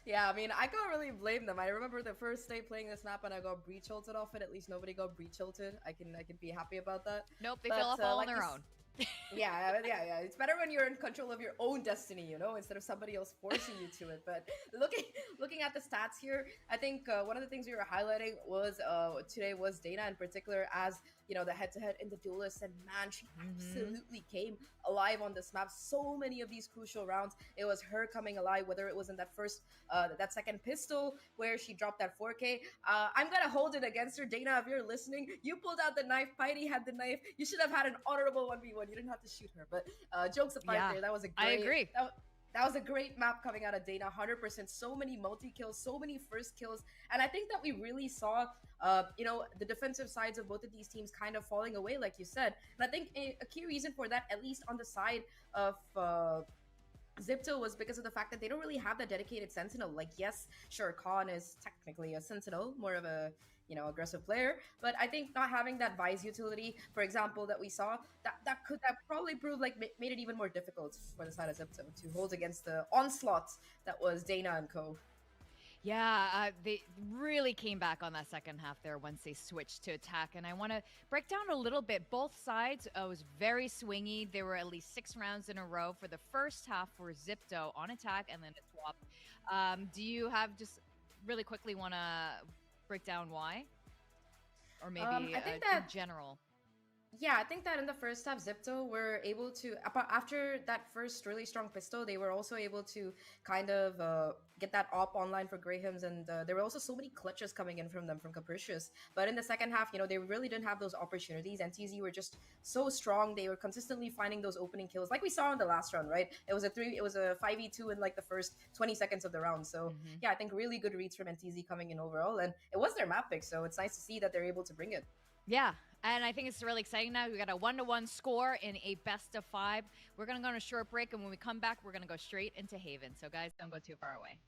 Yeah, I mean, I can't really blame them. I remember the first day playing this map and I got breach ulted off it. At least nobody got breach ulted. I can be happy about that. Nope, they fell off all on their own. Yeah. It's better when you're in control of your own destiny, you know, instead of somebody else forcing you to it. But looking at the stats here, I think one of the things we were highlighting was today was Dana in particular as, you know, the head-to-head in the duelist, and man, she absolutely came alive on this map. So many of these crucial rounds, it was her coming alive, whether it was in that that second pistol where she dropped that 4K. I'm gonna hold it against her, Dana, if you're listening. You pulled out the knife, Piety had the knife. You should have had an honorable 1v1. You didn't have to shoot her, but jokes apart there, that was a great... I agree. That was a great map coming out of Dana, 100%. So many multi-kills, so many first kills. And I think that we really saw, you know, the defensive sides of both of these teams kind of falling away, like you said. And I think a key reason for that, at least on the side of Zipto, was because of the fact that they don't really have that dedicated sentinel. Like, yes, sure, Khan is technically a sentinel, more of a, you know, aggressive player, but I think not having that Vice utility, for example, that we saw, that probably proved like made it even more difficult for the side of Zipto to hold against the onslaught that was Dana and co. Yeah, they really came back on that second half there once they switched to attack. And I want to break down a little bit. Both sides was very swingy. There were at least 6 rounds in a row for the first half for Zipto on attack and then a swap. Do you have just really quickly want to break down why? Or maybe I think that, in general? Yeah, I think that in the first half, Zipto were able to, after that first really strong pistol, they were also able to kind of get that op online for Grahams, and there were also so many clutches coming in from them, from Capricious. But in the second half, you know, they really didn't have those opportunities. NTZ were just so strong. They were consistently finding those opening kills, like we saw in the last round, right? It was a 5v2 in like the first 20 seconds of the round. So yeah, I think really good reads from NTZ coming in overall, and it was their map pick, so it's nice to see that they're able to bring it. Yeah, and I think it's really exciting now. We got a 1-1 score in a best of 5. We're going to go on a short break, and when we come back, we're going to go straight into Haven. So guys, don't go too far away.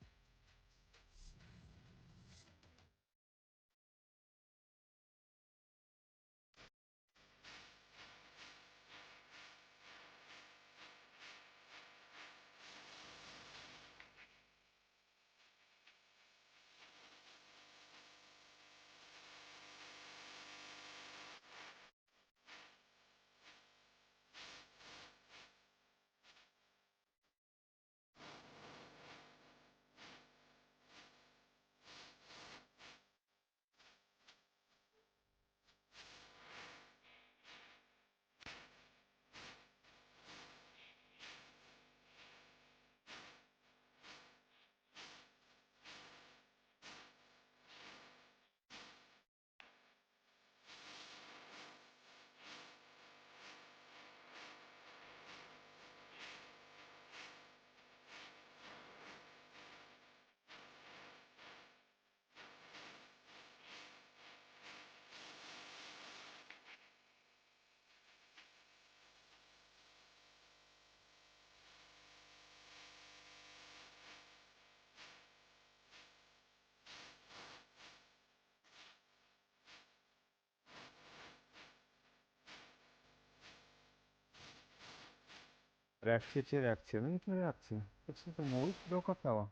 Reakcje czy reakcje? No nie reakcje. To co to mówisz? Do kapela.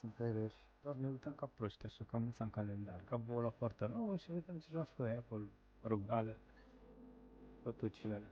sunt reși. Doar ne uităm ca proști, așa, cam în calendar, ca boala foarte nouă și uităm ce joacă ăia acolo, mă rog, ale, pătucile alea.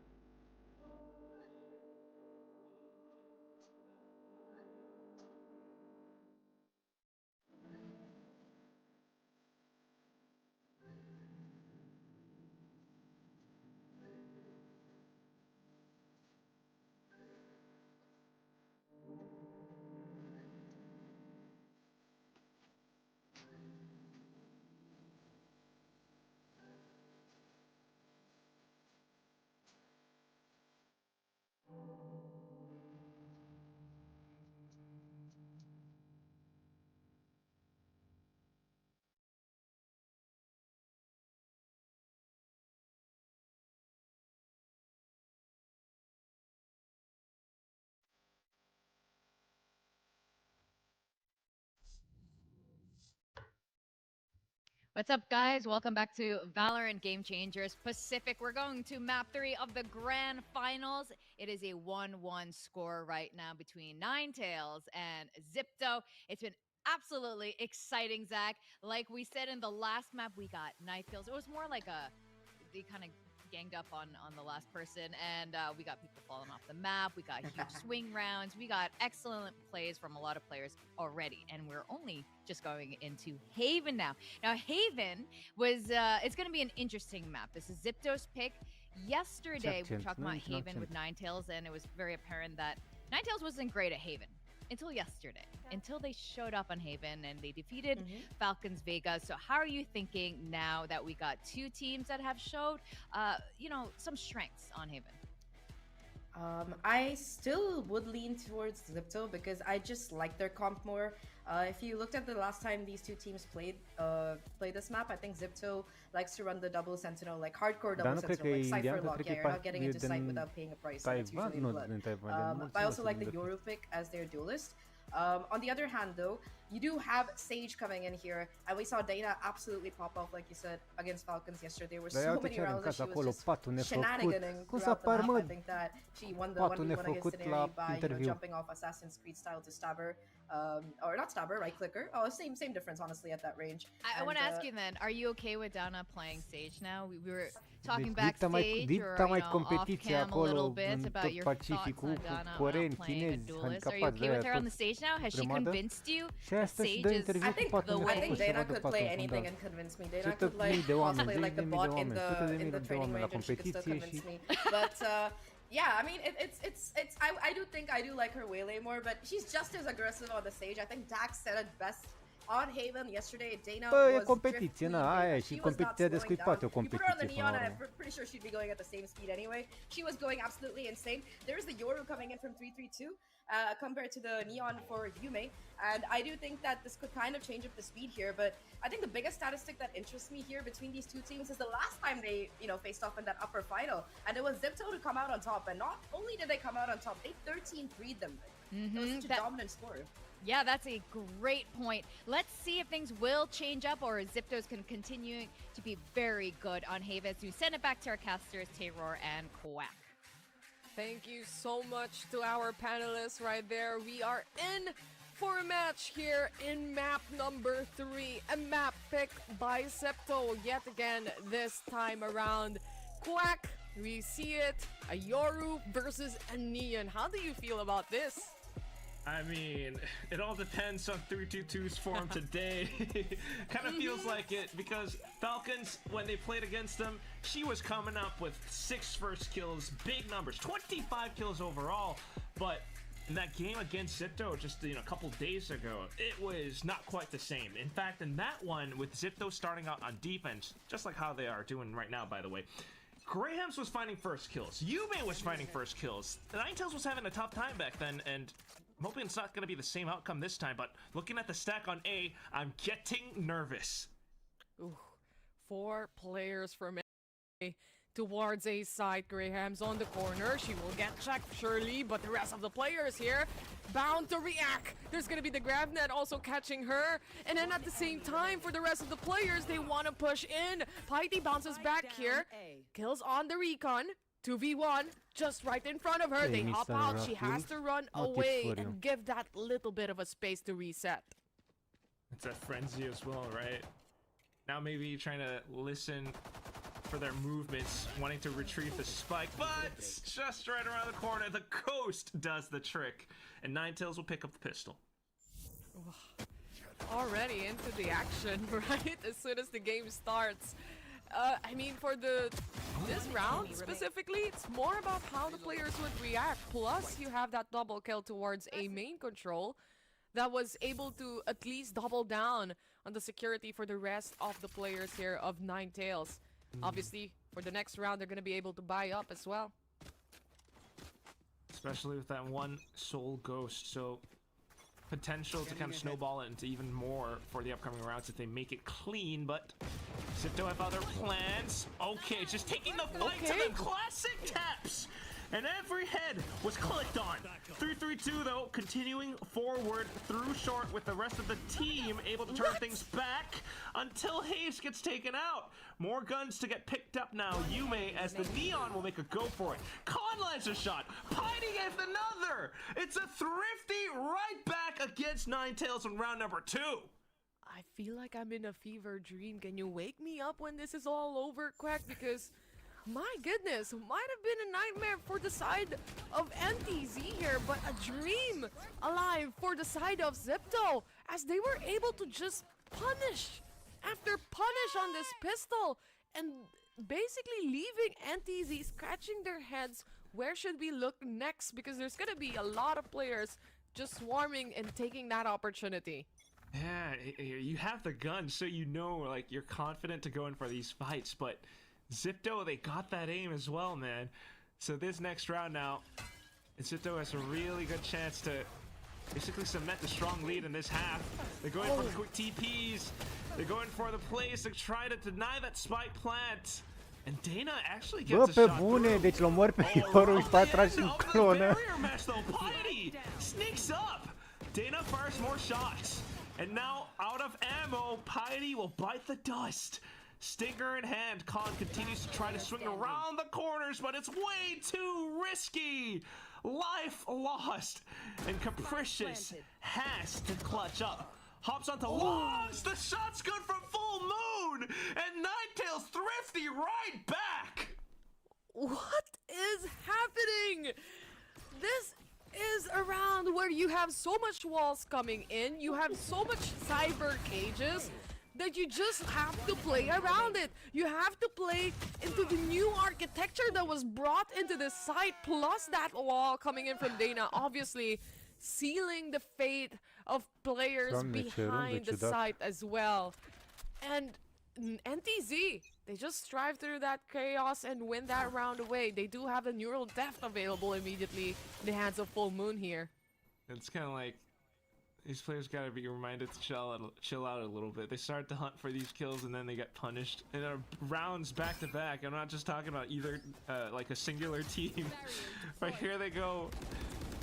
What's up, guys? Welcome back to Valorant Game Changers Pacific. We're going to map 3 of the grand finals. It is a 1-1 score right now between Ninetales and Zipto. It's been absolutely exciting, Zach. Like we said in the last map, we got Ninetales. It was more like they kind of ganged up on the last person, and we got people falling off the map. We got huge swing rounds. We got excellent plays from a lot of players already, and we're only just going into Haven now. Now, Haven was it's going to be an interesting map. This is Zipto's pick. Yesterday, we were talking about Haven with Ninetales, and it was very apparent that Ninetales wasn't great at Haven until yesterday, until they showed up on Haven and they defeated Falcons Vegas. So how are you thinking now that we got two teams that have showed, some strengths on Haven? I still would lean towards Zipto because I just like their comp more. If you looked at the last time these two teams played this map, I think Zipto likes to run the double sentinel, like hardcore double sentinel, like Cypher lock. Yeah, you're not getting into sight without paying a price. That's usually the blood. I also like the Yoru pick as their duelist. On the other hand, though, you do have Sage coming in here, and we saw Dana absolutely pop off, like you said, against Falcons yesterday. There were so many rounds that she was just shenaniganing throughout the map. I think that she won the 1v1 against Daenerys by jumping off Assassin's Creed style to stab her. Or not stab her, right click her. Oh, same difference, honestly, at that range. I want to ask you then, are you okay with Dana playing Sage now? We were talking backstage or off cam a little bit about your thoughts on Dana playing a duelist. Are you okay with her on the stage now? Has she convinced you? Sage is, I think Dana could play anything and convince me. Dana could like cosplay like the bot in the training range and she could still convince me. But yeah, I mean I do like her Waylay more, but she's just as aggressive on the stage. I think Dax said it best on Haven yesterday. Dana was competiție, aia și competiția de scuipat o competiție. You put her on the Neon and I'm pretty sure she'd be going at the same speed anyway. She was going absolutely insane. There's the Yoru coming in from 332 compared to the Neon for Yume, and I do think that this could kind of change up the speed here, but I think the biggest statistic that interests me here between these two teams is the last time they, faced off in that upper final, and it was Zipto to come out on top, and not only did they come out on top, they 13-3'd them. It was such a dominant score. Yeah, that's a great point. Let's see if things will change up or Ziptos can continue to be very good on Haven. So send it back to our casters, Tayror and Quack. Thank you so much to our panelists right there. We are in for a match here in map number 3. A map picked by Zipto yet again this time around. Quack, we see it. A Yoru versus a Neon. How do you feel about this? I mean, it all depends on 322's form today. Kind of feels like it because Falcons, when they played against them, she was coming up with 6 first kills, big numbers, 25 kills overall. But in that game against Zipto just a couple days ago, it was not quite the same. In fact, in that one, with Zipto starting out on defense, just like how they are doing right now, by the way, Grahams was finding first kills. Yume was finding first kills. Ninetales was having a tough time back then, and I'm hoping it's not going to be the same outcome this time, but looking at the stack on A, I'm getting nervous. Ooh, 4 players from A towards A side. Graham's on the corner. She will get checked, surely, but the rest of the players here bound to react. There's going to be the grab net also catching her. And then at the same time, for the rest of the players, they want to push in. Piety bounces back here. Kills on the recon. 2v1, just right in front of her. They hop out. She has to run away and give that little bit of a space to reset. It's a frenzy as well, right? Now maybe trying to listen for their movements, wanting to retrieve the spike, but it's just right around the corner. The Ghost does the trick, and Ninetales will pick up the pistol. Already into the action, right? As soon as the game starts. I mean, for this round specifically, it's more about how the players would react. Plus, you have that double kill towards a main control that was able to at least double down on the security for the rest of the players here of Ninetales. Obviously, for the next round, they're going to be able to buy up as well. Especially with that one soul Ghost, so potential to kind of snowball it into even more for the upcoming rounds if they make it clean, but Zipto have other plans. Okay, just taking the fight to the classic taps! And every head was clicked on. 3-3-2 though, continuing forward through short with the rest of the team able to turn things back until Haze gets taken out. More guns to get picked up now. Yume as the Neon will make a go for it. Con lands a shot. Piety gets another. It's a thrifty right back against Ninetales in round number 2. I feel like I'm in a fever dream. Can you wake me up when this is all over, Quack? Because my goodness, might have been a nightmare for the side of NTZ here, but a dream alive for the side of Zipto, as they were able to just punish after punish on this pistol, and basically leaving NTZ scratching their heads. Where should we look next? Because there's gonna be a lot of players just swarming and taking that opportunity. Yeah, you have the gun, so you know, like, you're confident to go in for these fights, but Zipto, they got that aim as well, man. So this next round now, Zipto has a really good chance to basically cement the strong lead in this half. They're going for the quick TPs. They're going for the plays to try to deny that spike plant. And Dana actually gets a shot through. Deci l-omor pe Ioru, își va trage în clonă. Piety sneaks up. Dana fires more shots. And now, out of ammo, Piety will bite the dust. Stinger in hand, Khan continues to try to swing around the corners, but it's way too risky. Life lost, and Capricious has to clutch up. Hops onto Longs, the shot's good from Full Moon, and Ninetales thrifty right back. What is happening? This is a round where you have so much walls coming in, you have so much cyber cages, that you just have to play around it. You have to play into the new architecture that was brought into the site, plus that wall coming in from Dana, obviously sealing the fate of players behind the site as well. And NTZ, they just strive through that chaos and win that round away. They do have the neural depth available immediately in the hands of Full Moon here. It's kind of like these players gotta be reminded to chill out a little bit. They start to hunt for these kills and then they get punished. And rounds back to back. I'm not just talking about either like a singular team, but here they go.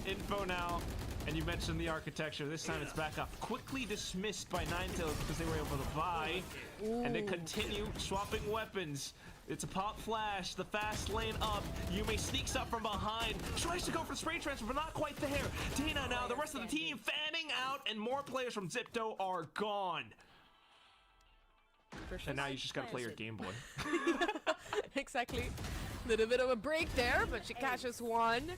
Info now, and you mentioned the architecture. This time it's back up. Quickly dismissed by Ninetales because they were able to buy, and they continue swapping weapons. It's a pop flash, the fast lane up. Yume sneaks up from behind, tries to go for spray transfer, but not quite there. Dana now, the rest of the team fanning out, and more players from Zipto are gone. And now you just gotta play your Game Boy. Exactly. Little bit of a break there, but she catches one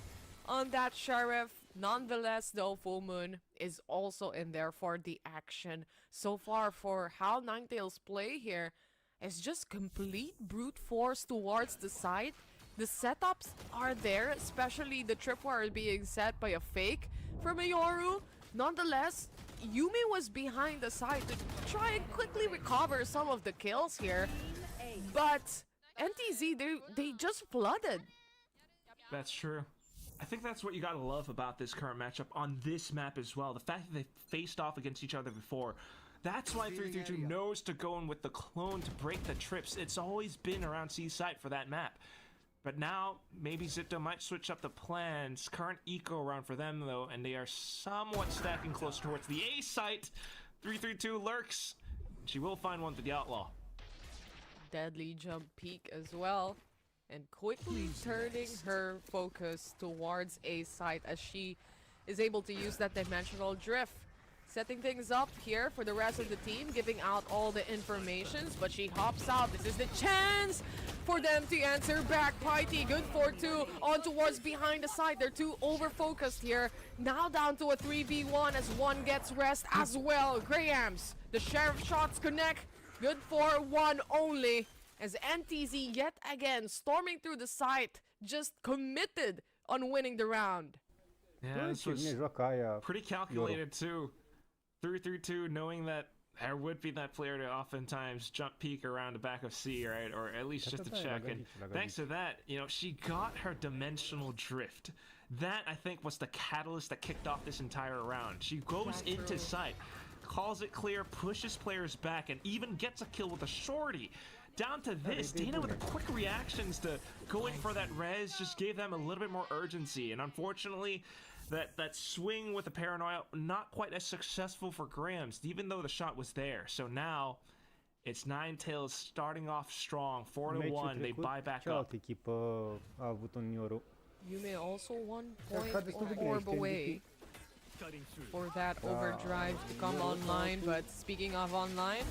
on that Sheriff. Nonetheless, though, Full Moon is also in there for the action. So far, for how Ninetales play here, it's just complete brute force towards the side. The setups are there, especially the tripwire being set by a fake from Ioru. Nonetheless, Yume was behind the side to try and quickly recover some of the kills here. But NTZ, they just flooded. That's true. I think that's what you gotta love about this current matchup on this map as well. The fact that they faced off against each other before. That's why 332 knows to go in with the clone to break the trips. It's always been around C site for that map. But now, maybe Zipto might switch up the plans. Current eco round for them, though, and they are somewhat stacking close towards the A site. 332 lurks. She will find one to the Outlaw. Deadly jump peek as well. And quickly turning her focus towards A site as she is able to use that dimensional drift. setting things up here for the rest of the team, giving out all the informations, but she hops out. This is the chance for them to answer back. Piety, good for two, on towards behind the side. They're too over-focused here. Now down to a 3v1 as one gets rest as well. Grahams, the sheriff shots connect. Good for one only, as NTZ yet again storming through the site, just committed on winning the round. Yeah, this was pretty calculated too. 3-3-2, knowing that there would be that player to oftentimes jump peek around the back of C, right? Or at least just to check. And thanks to that, you know, she got her dimensional drift. That, I think, was the catalyst that kicked off this entire round. She goes into sight, calls it clear, pushes players back, and even gets a kill with a shorty. Down to this, Dana with the quick reactions to going for that res just gave them a little bit more urgency. And unfortunately, that swing with the paranoia, not quite as successful for Grams, even though the shot was there. So now, it's Ninetales starting off strong, 4-1, they buy back up. Yume also 1 point orb away for that overdrive to come online. But speaking of online,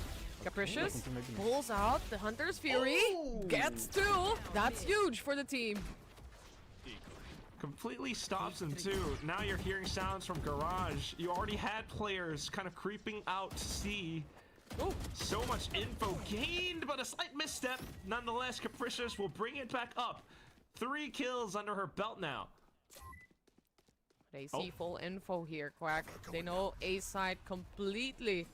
Capricious pulls out the Hunter's Fury, gets two. That's huge for the team. Completely stops him too. Now you're hearing sounds from Garage. You already had players kind of creeping out to see. Oh, so much info gained, but a slight misstep. Nonetheless, Capricious will bring it back up. 3 kills under her belt now. They see full info here, Quack. They know A side completely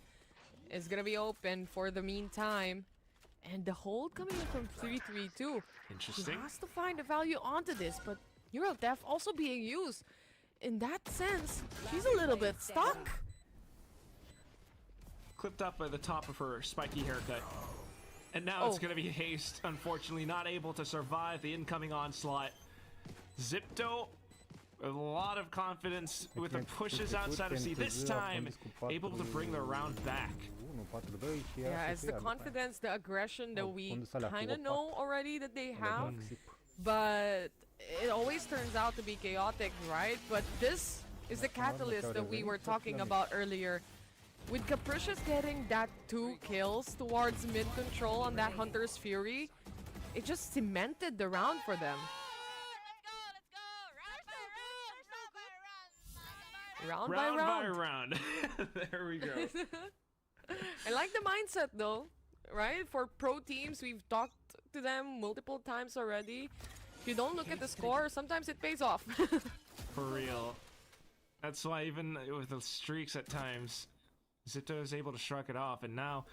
is gonna be open for the meantime. And the hold coming in from 3-3-2. Interesting. He has to find a value onto this, but Eurodef also being used. In that sense, she's a little bit stuck. Clipped up at the top of her spiky haircut. And now it's gonna be Haste, unfortunately not able to survive the incoming onslaught. Zipto, a lot of confidence with the pushes outside of C. This time, able to bring the round back. Yeah, it's the confidence, the aggression that we kind of know already that they have. But it always turns out to be chaotic, right? But this is the catalyst that we were talking about earlier. With Capricious getting that 2 kills towards mid-control on that Hunter's Fury, it just cemented the round for them. Round by round. There we go. I like the mindset though, right? For pro teams, we've talked to them multiple times already. If you don't look at the score, sometimes it pays off. For real. That's why even with the streaks at times, Zipto is able to shrug it off. And now,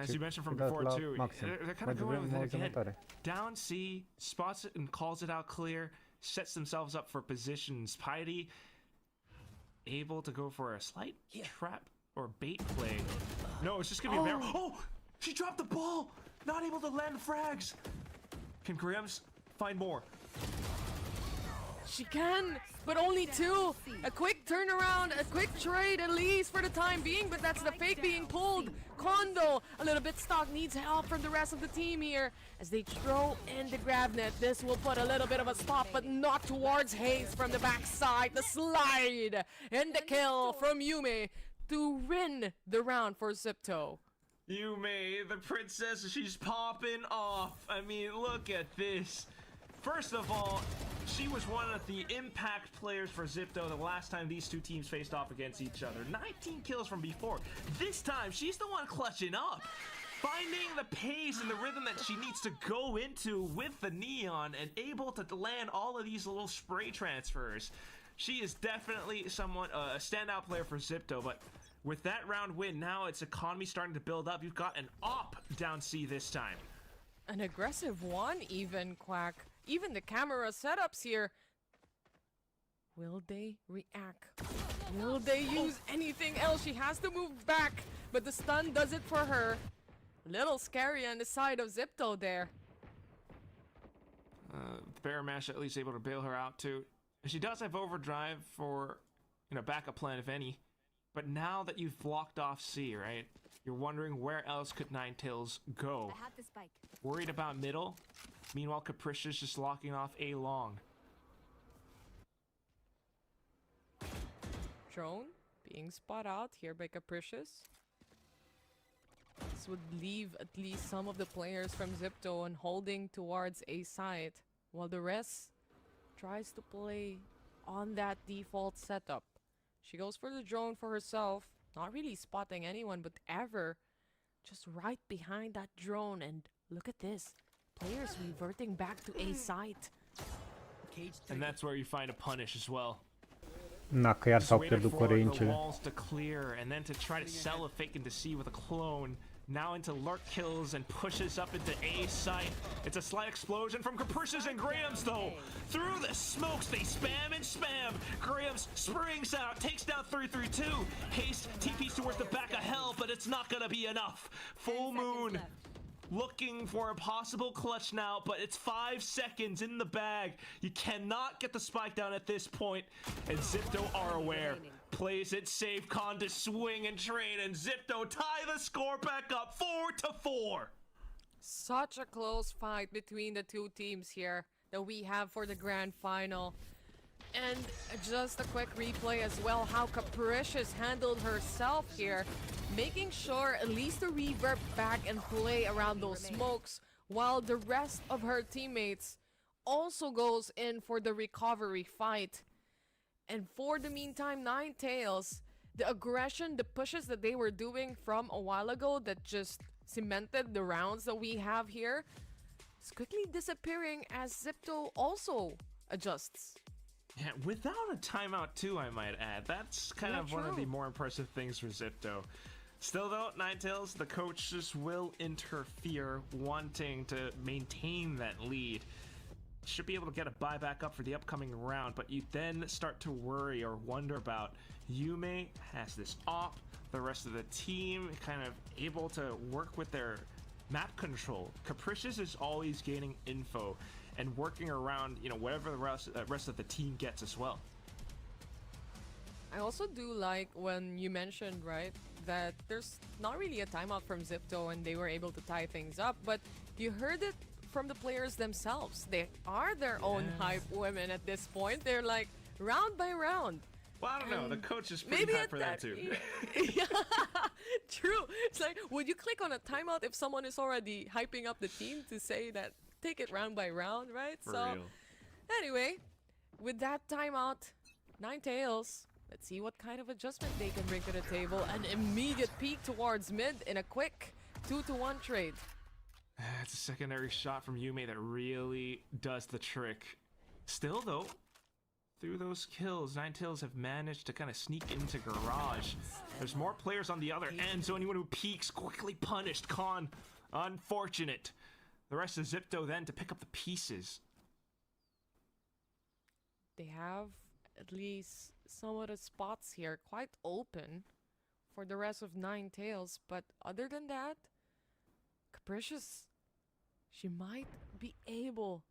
as you mentioned from before too, they're kind of going with it again. Down C, spots it and calls it out clear, sets themselves up for positions. Piety able to go for a slight trap or bait play. No, it's just gonna be a barrel. Oh, she dropped the ball. Not able to land frags. Can Grams find more? She can, but only 2. A quick turnaround, a quick trade at least for the time being, but that's the fake being pulled. Kondo, a little bit stuck, needs help from the rest of the team here as they throw in the grab net. This will put a little bit of a stop, but not towards Hayes from the backside. The slide and the kill from Yume to win the round for Zipto. Yume, the princess, she's popping off. I mean, look at this. First of all, she was one of the impact players for Zipto the last time these two teams faced off against each other. 19 kills from before. This time, she's the one clutching up. Finding the pace and the rhythm that she needs to go into with the Neon and able to land all of these little spray transfers. She is definitely someone, a standout player for Zipto, but with that round win, now it's economy starting to build up. You've got an op down C this time. An aggressive one even, Quack. Even the camera setups here. Will they react? Will they use anything else? She has to move back, but the stun does it for her. Little scary on the side of Zipto there. Bear Mash at least able to bail her out too. She does have overdrive for, you know, backup plan if any. But now that you've blocked off C, right? You're wondering where else could Ninetales go. I have the spike. Worried about middle? Meanwhile, Capricious just locking off A long. Drone being spot out here by Capricious. This would leave at least some of the players from Zipto on holding towards A site, while the rest tries to play on that default setup. She goes for the drone for herself, not really spotting anyone, but Ever just right behind that drone. And look at this, players reverting back to A site. And that's where you find a punish as well. Na, că iar s-au pierdut the coreincele. walls to clear and then to try to sell a fake into C with a clone. Now into lurk kills and pushes up into A site. It's a slight explosion from Capricious and Graham's though. Through the smokes, they spam and spam. Graham's springs out, takes down 332. Haste TPs towards the back of hell, but it's not gonna be enough. Full Moon looking for a possible clutch now, but it's 5 seconds in the bag. You cannot get the spike down at this point, and Zipto are aware. Plays it safe, Khan to swing and trade, and Zipto tie the score back up 4-4. Such a close fight between the two teams here that we have for the grand final. And just a quick replay as well, how Capricious handled herself here, making sure at least to revert back and play around those smokes, while the rest of her teammates also goes in for the recovery fight. And for the meantime, Ninetales, the aggression, the pushes that they were doing from a while ago that just cemented the rounds that we have here, is quickly disappearing as Zipto also adjusts. Yeah, without a timeout too, I might add. That's kind of one of the more impressive things for Zipto. Still though, Ninetales, the coaches will interfere, wanting to maintain that lead. Should be able to get a buyback up for the upcoming round, but you then start to worry or wonder about Yume has this op, the rest of the team kind of able to work with their map control. Capricious is always gaining info and working around, you know, whatever the rest of the team gets as well. I also do like when you mentioned, right, that there's not really a timeout from Zipto and they were able to tie things up, but you heard it from the players themselves. They are their own hype women at this point. They're like, round by round. Well, I don't know. The coach is pretty hype for that too. Yeah, true. It's like, would you click on a timeout if someone is already hyping up the team to say that take it round by round, right? For real. Anyway, with that timeout, Ninetales, let's see what kind of adjustment they can bring to the table. An immediate peek towards mid in a quick 2-to-1 trade. It's a secondary shot from Yume that really does the trick. Still though, through those kills, Ninetales have managed to kind of sneak into Garage. There's more players on the other end, so anyone who peeks quickly punished. Khan, unfortunate. The rest of Zipto then to pick up the pieces. They have at least some of the spots here quite open for the rest of Ninetales, but other than that, Capricious, she might be able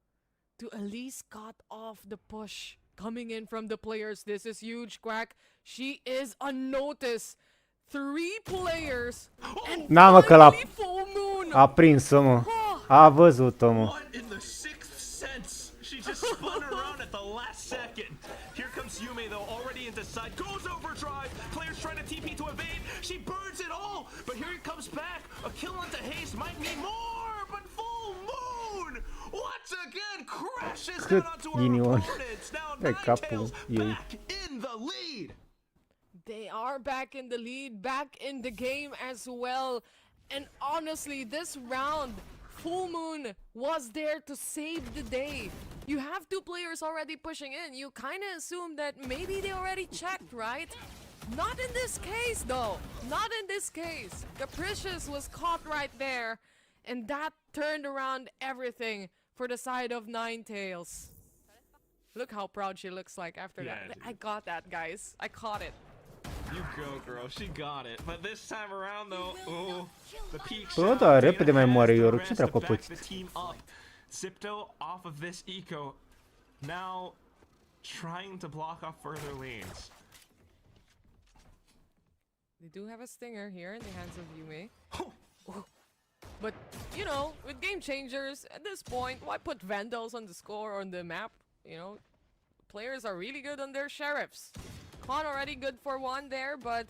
to at least cut off the push coming in from the players. This is huge, Quack. She is unnoticed. 3 players and finally Full Moon. A prins-o, mă. A văzut-o, mă. What in the sixth sense? She just spun around at the last second. Here comes Yume though, already into side. Goes overdrive. Players trying to TP to evade. She burns it all. But here it comes back. A kill onto Haste might need more. But Full Moon once again crashes down onto her opponents. Now Ninetales back in the lead. They are back in the lead, back in the game as well. And honestly, this round, Full Moon was there to save the day. You have 2 players already pushing in. You kind of assume that maybe they already checked, right? Not in this case, though. Not in this case. Capricious was caught right there. And that turned around everything for the side of Ninetales. Look how proud she looks like after that. Dude. I got that, guys. I caught it. You go, girl. She got it. But this time around, though, oh, the peak Bă, shot. da, repede mai moare Dana Ioru. has Ce to dracu a back pățit? the team up. Zipto off of this eco. Now trying to block off further lanes. They do have a stinger here in the hands of Yume. But, you know, with game changers, at this point, why put Vandals on the score or on the map? You know, players are really good on their sheriffs. Con already good for one there, but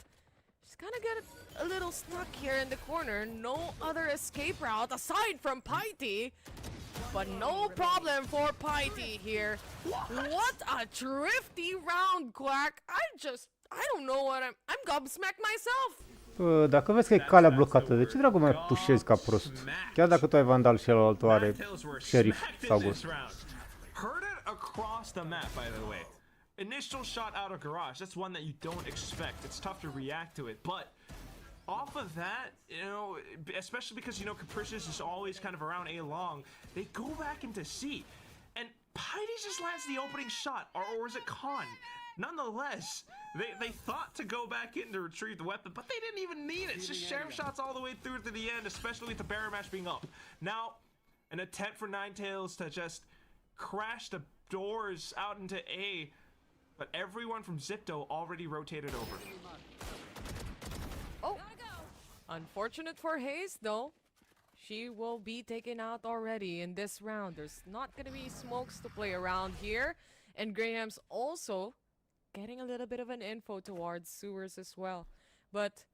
she's gonna get a little stuck here in the corner. No other escape route aside from Piety. But no problem for Piety here. What a drifty round, Quack. I don't know what I'm gobsmacked myself. Dacă vezi că e calea blocată, de ce dracu mai pushezi ca prost? Chiar dacă tu ai vandal și ălaltul are sheriff sau ghost. Heard it across the map, by the way. Initial shot out of garage. That's one that you don't expect. It's tough to react to it, but off of that, you know, especially because, you know, Capricious is always kind of around A long, they go back into C. And Piety just lands the opening shot, or is it Con? Nonetheless, they thought to go back in to retrieve the weapon, but they didn't even need it. It's just sheriff shots all the way through to the end, especially with the Barrier Mash being up. Now, an attempt for Ninetales to just crash the doors out into A, but everyone from Zipto already rotated over. Oh, unfortunate for Hayes though. She will be taken out already in this round. There's not gonna be smokes to play around here. And Graham's also getting a little bit of an info towards sewers as well. But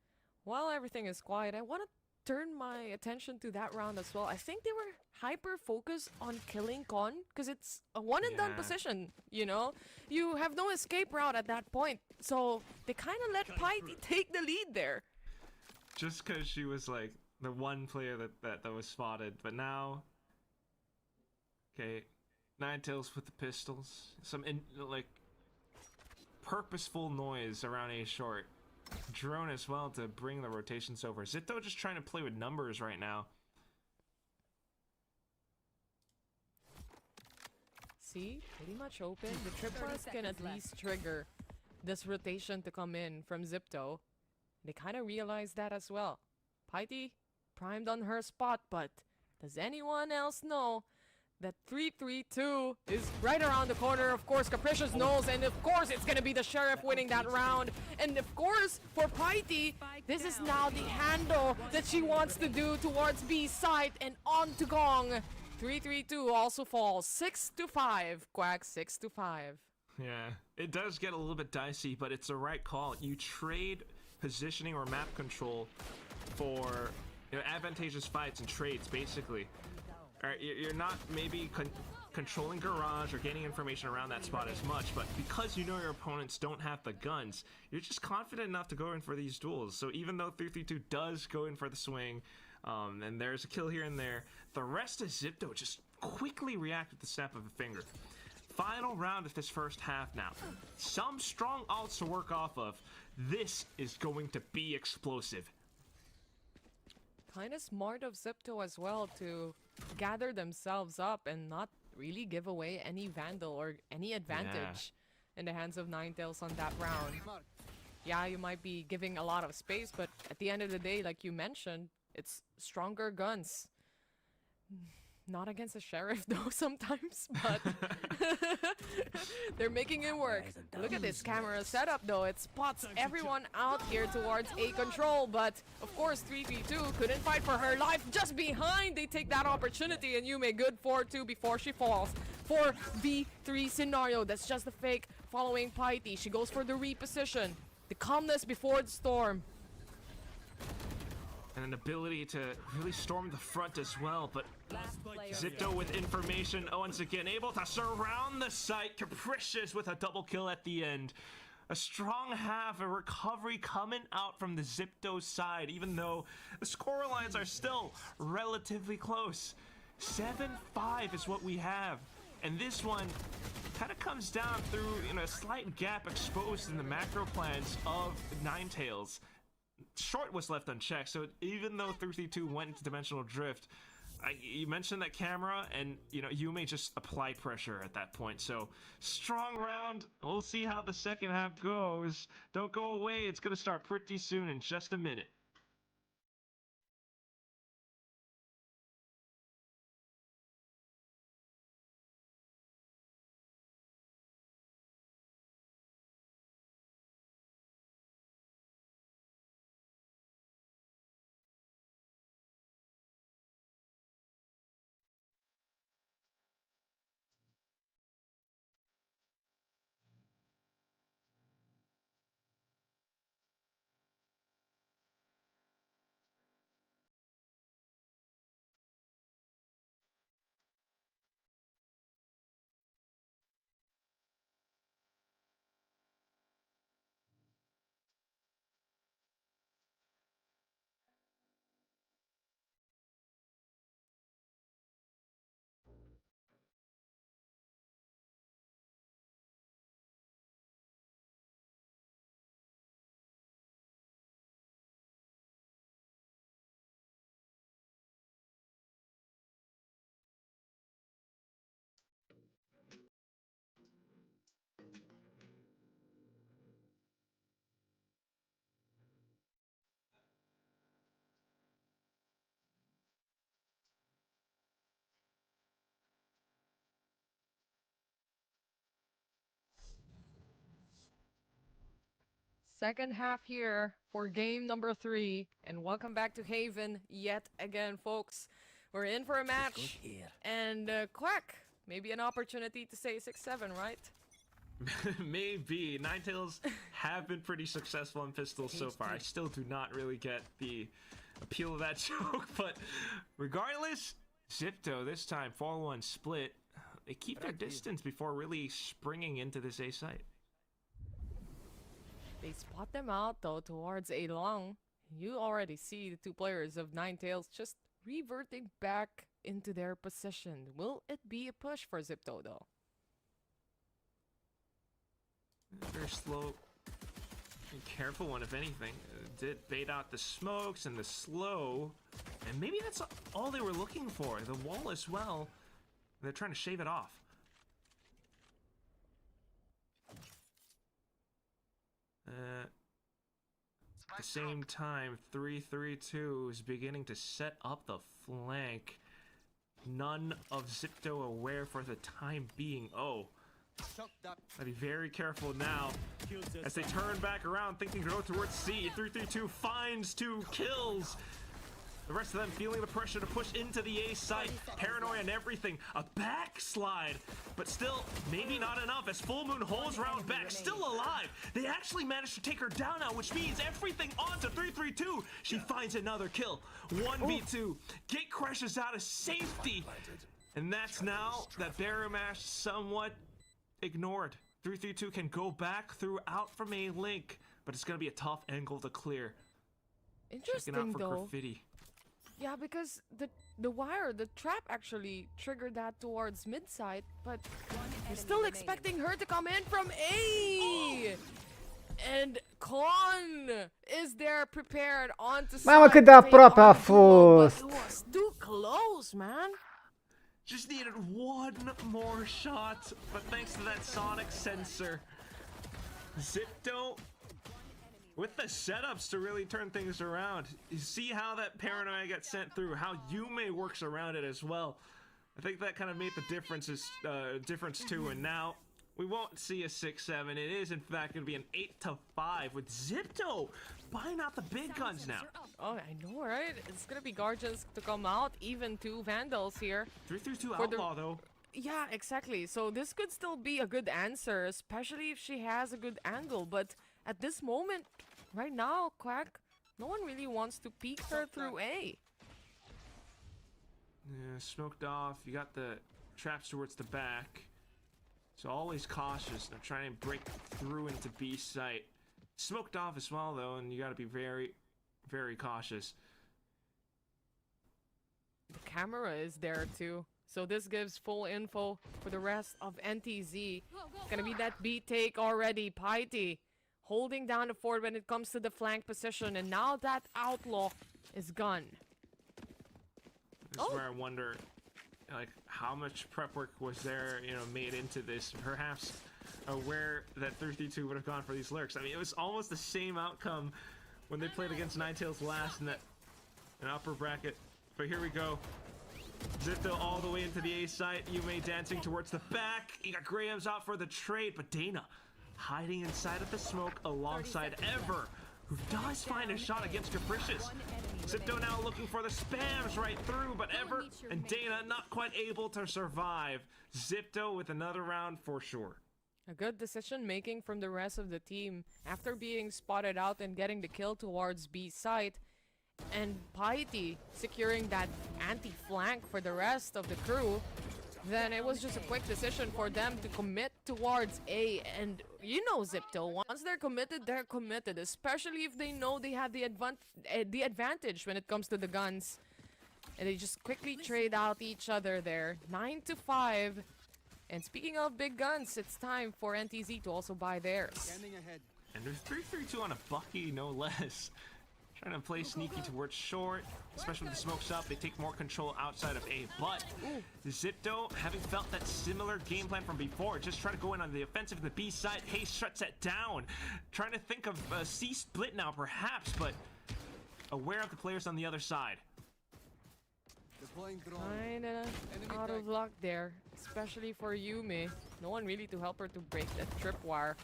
while everything is quiet, I want to turn my attention to that round as well. I think they were hyper focused on killing Con because it's a one and done position, you know? You have no escape route at that point. So they kind of let Piety take the lead there. Just because she was like the one player that was spotted. But now, okay, Ninetales with the pistols. Some like purposeful noise around A short. Drone as well to bring the rotations over. Zipto just trying to play with numbers right now. See, pretty much open. The triplets can at least trigger this rotation to come in from Zipto. They kind of realize that as well. Piety primed on her spot, but does anyone else know that 3-3-2 is right around the corner? Of course, Capricious knows, and of course it's gonna be the Sheriff winning that round. And of course, for Piety, this is now the handle that she wants to do towards B site and on to Gong. 3-3-2 also falls 6-5. Quack 6-5. Yeah, it does get a little bit dicey, but it's the right call. You trade positioning or map control for, you know, advantageous fights and trades, basically. Alright, you're not maybe controlling garage or gaining information around that spot as much, but because you know your opponents don't have the guns, you're just confident enough to go in for these duels. So even though 3-3-2 does go in for the swing, and there's a kill here and there, the rest of Zipto just quickly react with the snap of a finger. Final round of this first half now. Some strong ults to work off of. This is going to be explosive. Kind of smart of Zipto as well to gather themselves up and not really give away any Vandal or any advantage in the hands of Ninetales on that round. Yeah, you might be giving a lot of space, but at the end of the day, like you mentioned, it's stronger guns. Not against a Sheriff though sometimes, but they're making it work. Look at this camera setup though. It spots everyone out here towards A control, but of course 3v2 couldn't fight for her life. Just behind, they take that opportunity, and Yume good 4-2 before she falls. 4v3 scenario, that's just a fake following Piety. She goes for the reposition. The calmness before the storm. And an ability to really storm the front as well, but Zipto with information once again, able to surround the site. Capricious with a double kill at the end. A strong half, a recovery coming out from the Zipto side, even though the score lines are still relatively close. 7-5 is what we have. And this one kind of comes down through, you know, a slight gap exposed in the macro plans of Ninetales. Short was left unchecked, so even though 3-3-2 went into dimensional drift, you mentioned that camera, and you know, you may just apply pressure at that point. So strong round. We'll see how the second half goes. Don't go away. It's gonna start pretty soon in just a minute. Second half here for game number 3. And welcome back to Haven yet again, folks. We're in for a match. And Quack, maybe an opportunity to say 6-7, right? Maybe. Ninetales have been pretty successful in pistols so far. I still do not really get the appeal of that joke, but regardless, Zipto this time 4-1 split. They keep their distance before really springing into this A site. They spot them out though towards A long. You already see the two players of Ninetales just reverting back into their position. Will it be a push for Zipto though? Very slow and careful one, if anything. Did bait out the smokes and the slow, and maybe that's all they were looking for. The wall as well. They're trying to shave it off. At the same time, 3-3-2 is beginning to set up the flank. None of Zipto aware for the time being. Oh. Gotta be very careful now as they turn back around, thinking to go towards C. 3-3-2 finds 2 kills. The rest of them feeling the pressure to push into the A site. Paranoia and everything. A backslide, but still maybe not enough as Full Moon holds round back, still alive. They actually managed to take her down now, which means everything onto 3-3-2. She finds another kill. 1v2. Gate crashes out of safety. And that's now that Baramash somewhat ignored. 3-3-2 can go back throughout from A link, but it's gonna be a tough angle to clear. Interesting Checking out for though. graffiti. Yeah, because the trap actually triggered that towards mid side, but we're still expecting her to come in from A. And Con is there prepared onto Mamma che side dà to take proprio a on the duo, but full. it was too close, man. Just needed one more shot, but thanks to that sonic sensor, Zipto with the setups to really turn things around. You see how that paranoia got sent through, how Yume works around it as well. I think that kind of made the difference too, and now we won't see a 6-7. It is in fact going to be an 8-5 with Zipto buying out the big guns now. Oh, I know, right? It's gonna be Guardians to come out, even 2 Vandals here. 3-3-2 For the- outlaw though. Yeah, exactly. So this could still be a good answer, especially if she has a good angle. But at this moment, right now, Quack, no one really wants to peek her through A. Yeah, smoked off. You got the traps towards the back. So always cautious. They're trying to break through into B site. Smoked off as well though, and you got to be very, very cautious. The camera is there too. So this gives full info for the rest of NTZ. Gonna be that B take already. Piety holding down the fort when it comes to the flank position. And now that outlaw is gone. This is where I wonder, like, how much prep work was there, made into this. Perhaps aware that 3-3-2 would have gone for these lurks. I mean, it was almost the same outcome when they played against Ninetales last in that upper bracket. But here we go. Zipto all the way into the A site. Yume dancing towards the back. You got Graham's out for the trade, but Dana hiding inside of the smoke alongside Ever, who does find a shot against Capricious. Zipto now looking for the spams right through, but Ever and Dana not quite able to survive. Zipto with another round for sure. A good decision making from the rest of the team after being spotted out and getting the kill towards B site. And Piety securing that anti-flank for the rest of the crew, then it was just a quick decision for them to commit towards A. And you know Zipto, once they're committed, especially if they know they have the advantage when it comes to the guns. And they just quickly trade out each other there. 9-5. And speaking of big guns, it's time for NTZ to also buy theirs. And there's 3-3-2 on a Bucky, no less. Trying to play sneaky towards short, especially with the smokes up. They take more control outside of A. But Zipto, having felt that similar game plan from before, just trying to go in on the offensive in the B side. Hayes shuts that down. Trying to think of a C split now, perhaps, but aware of the players on the other side. Kinda out of luck there, especially for Yume. No one really to help her to break that tripwire.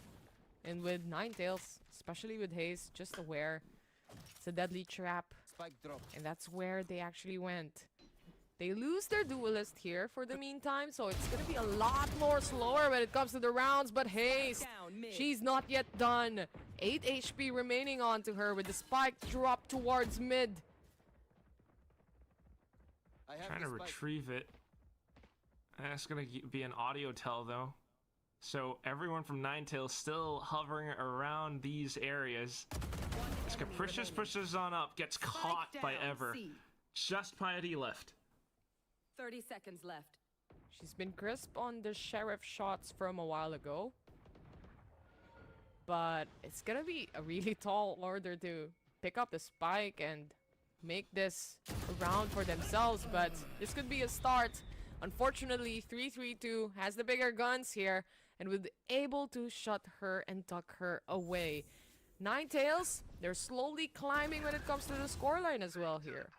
And with Ninetales, especially with Haze, just aware it's a deadly trap. Spike drop. And that's where they actually went. They lose their duelist here for the meantime, so it's gonna be a lot more slower when it comes to the rounds, but Haze, she's not yet done. 8 HP remaining onto her with the spike drop towards mid. Trying to retrieve it. That's gonna be an audio tell though. So everyone from Ninetales still hovering around these areas. As Capricious pushes on up, gets caught by Ever. Just Piety left. 30 seconds left. She's been crisp on the Sheriff shots from a while ago. But it's gonna be a really tall order to pick up the spike and make this a round for themselves. But this could be a start. Unfortunately, 332 has the bigger guns here and was able to shut her and tuck her away. Ninetales, they're slowly climbing when it comes to the scoreline as well here.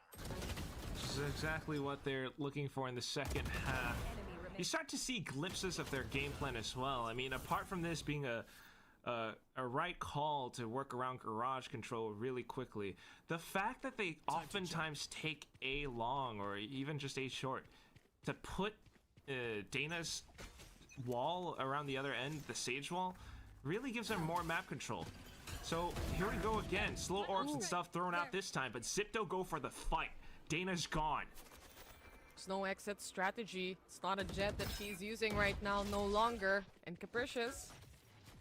This is exactly what they're looking for in the second half. You start to see glimpses of their game plan as well. I mean, apart from this being a right call to work around garage control really quickly, the fact that they oftentimes take A long or even just A short to put Dana's wall around the other end, the Sage wall, really gives them more map control. So here we go again, slow orbs and stuff thrown out this time, but Zipto go for the fight. Dana's gone. There's no exit strategy. It's not a jet that she's using right now, no longer. And Capricious,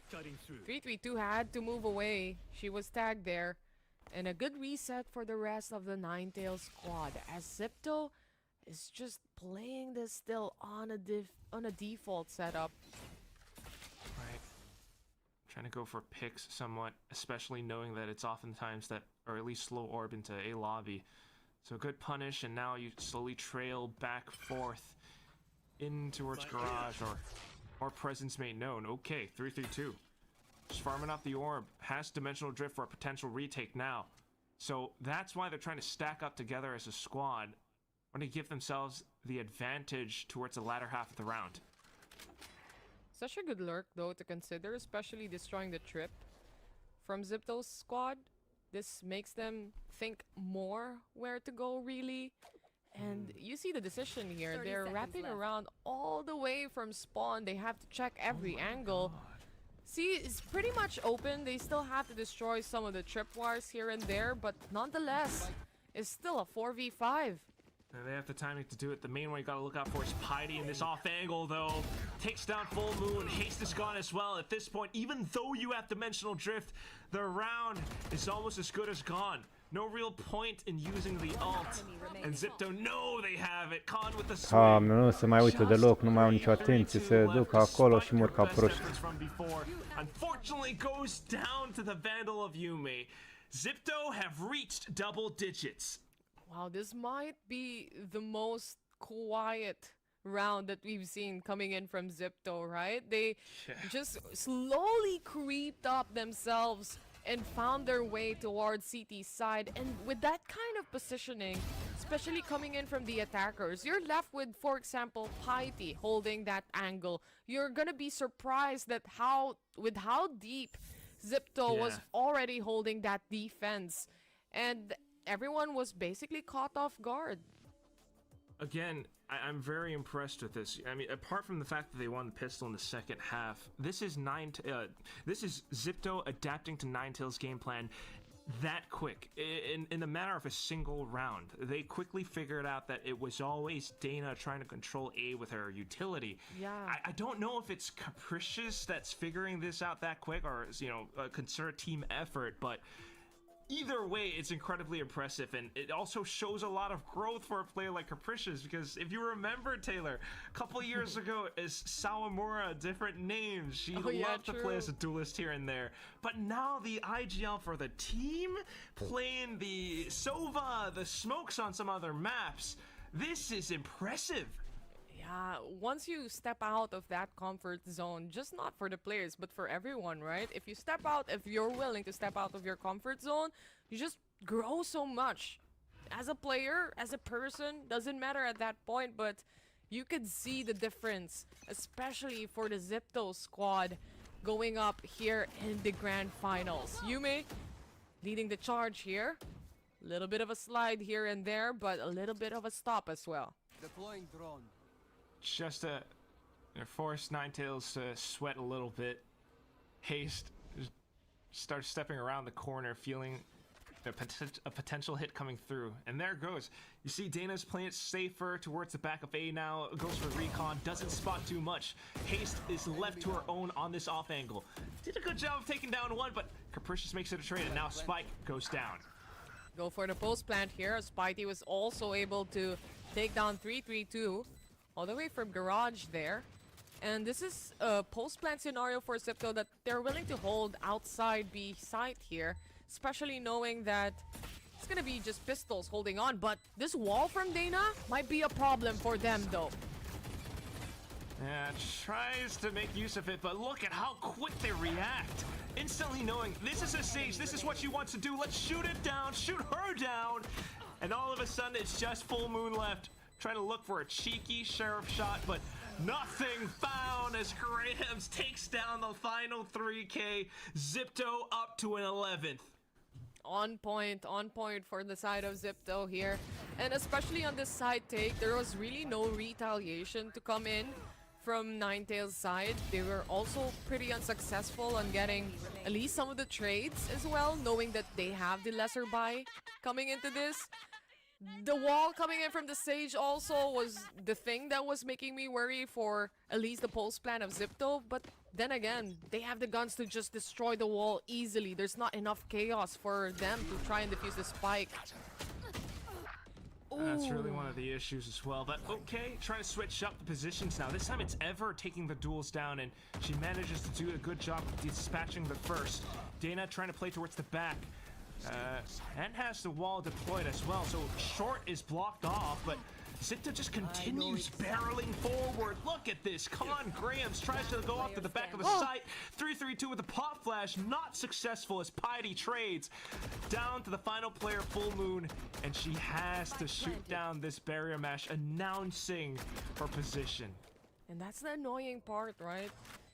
332 had to move away. She was tagged there. And a good reset for the rest of the Ninetales squad, as Zipto is just playing this still on a default setup. Right. Trying to go for picks somewhat, especially knowing that it's oftentimes that, or at least slow orb into A lobby. So good punish, and now you slowly trail back forth in towards garage or presence made known. Okay, 332. Just farming up the orb. Has dimensional drift for a potential retake now. So that's why they're trying to stack up together as a squad. Want to give themselves the advantage towards the latter half of the round. Such a good lurk though to consider, especially destroying the trip from Zipto's squad. This makes them think more where to go really. And you see the decision here. They're wrapping around all the way from spawn. They have to check every angle. See, it's pretty much open. They still have to destroy some of the tripwires here and there, but nonetheless, it's still a 4v5. And they have the timing to do it. The main one you gotta look out for is Piety in this off angle though. Takes down Full Moon. Haste is gone as well at this point. Even though you have dimensional drift, the round is almost as good as gone. No real point in using the ult. And Zipto, no, they have it. Con with the swing. Nu se mai uită deloc, nu mai au nicio atenție, se duc acolo și mor ca proști. Unfortunately goes down to the Vandal of Yume. Zipto have reached double digits. Wow, this might be the most quiet round that we've seen coming in from Zipto, right? They just slowly creeped up themselves and found their way towards CT's side. And with that kind of positioning, especially coming in from the attackers, you're left with, for example, Piety holding that angle. You're gonna be surprised that how deep Zipto was already holding that defense. And everyone was basically caught off guard. Again, I'm very impressed with this. I mean, apart from the fact that they won the pistol in the second half, this is Zipto adapting to Ninetales' game plan that quick, in the matter of a single round. They quickly figured out that it was always Dana trying to control A with her utility. Yeah. I don't know if it's Capricious that's figuring this out that quick, or a concerted team effort, but either way, it's incredibly impressive, and it also shows a lot of growth for a player like Capricious, because if you remember, Taylor, a couple years ago as Sawamura, different names, she loved to play as a duelist here and there, but now the IGL for the team, playing the Sova, the smokes on some other maps, this is impressive. Yeah, once you step out of that comfort zone, just not for the players, but for everyone, right? If you step out, if you're willing to step out of your comfort zone, you just grow so much. As a player, as a person, doesn't matter at that point, but you could see the difference, especially for the Zipto squad. going up here in the grand finals. Yume leading the charge here. A little bit of a slide here and there, but a little bit of a stop as well. Deploying drone. Just to force Ninetales to sweat a little bit. Haste starts stepping around the corner, feeling a potential hit coming through. And there it goes. You see Dana's playing it safer towards the back of A now. Goes for recon, doesn't spot too much. Haste is left to her own on this off angle. Did a good job of taking down one, but Capricious makes it a trade, and now Spike goes down. Go for the post plant here. Spidey was also able to take down 332 all the way from garage there. And this is a post plant scenario for Zipto that they're willing to hold outside B site here, especially knowing that it's gonna be just pistols holding on. But this wall from Dana might be a problem for them though. Yeah, tries to make use of it, but look at how quick they react. Instantly knowing this is a Sage, this is what she wants to do. Let's shoot it down, shoot her down. And all of a sudden, it's just Full Moon left. Trying to look for a cheeky sheriff shot, but nothing found as Grams takes down the final 3K. Zipto up to an 11th. On point for the side of Zipto here. And especially on this side take, there was really no retaliation to come in from Ninetales' side. They were also pretty unsuccessful on getting at least some of the trades as well, knowing that they have the lesser buy coming into this. The wall coming in from the Sage also was the thing that was making me worry for at least the post plan of Zipto, but then again, they have the guns to just destroy the wall easily. There's not enough chaos for them to try and defuse the spike. That's really one of the issues as well, but okay, trying to switch up the positions now. This time it's Ever taking the duels down, and she manages to do a good job of dispatching the first. Dana trying to play towards the back, and has the wall deployed as well, so short is blocked off, but Zipto just continues barreling forward. Look at this. Con Grams tries to go off to the back of the site. 332 with the pop flash. Not successful as Piety trades. Down to the final player, Full Moon. And she has to shoot down this barrier mesh, announcing her position. And that's the annoying part, right?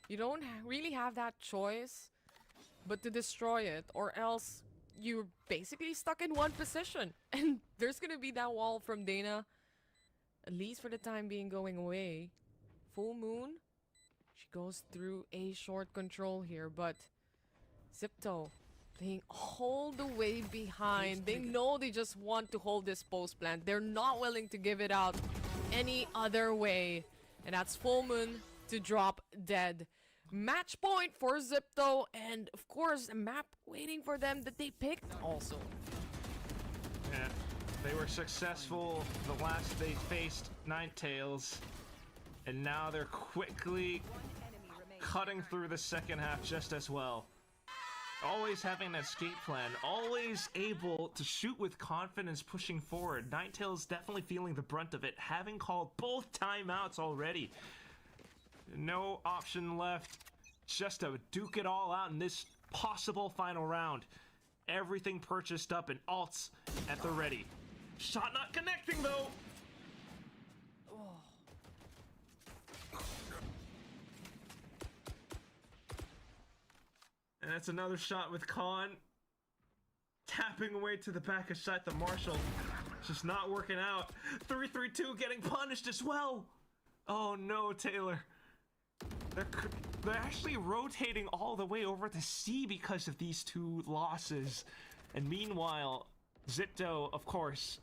You don't really have that choice but to destroy it, or else you're basically stuck in one position. And there's gonna be that wall from Dana, at least for the time being, going away. Full Moon, she goes through a short control here, but Zipto playing all the way behind. They know they just want to hold this post plant. They're not willing to give it out any other way. And that's Full Moon to drop dead. Match point for Zipto, and of course a map waiting for them that they picked also. Yeah. They were successful the last they faced Ninetales, and now they're quickly cutting through the second half just as well. Always having an escape plan, always able to shoot with confidence pushing forward. Ninetales definitely feeling the brunt of it, having called both timeouts already. No option left, just to duke it all out in this possible final round. Everything purchased up and ults at the ready. Shot not connecting though. And that's another shot with Khan. Tapping away to the back of sight, the Marshall. Just not working out. 332 getting punished as well. Oh no, Taylor. They're actually rotating all the way over to C because of these two losses. And meanwhile, Zipto, of course,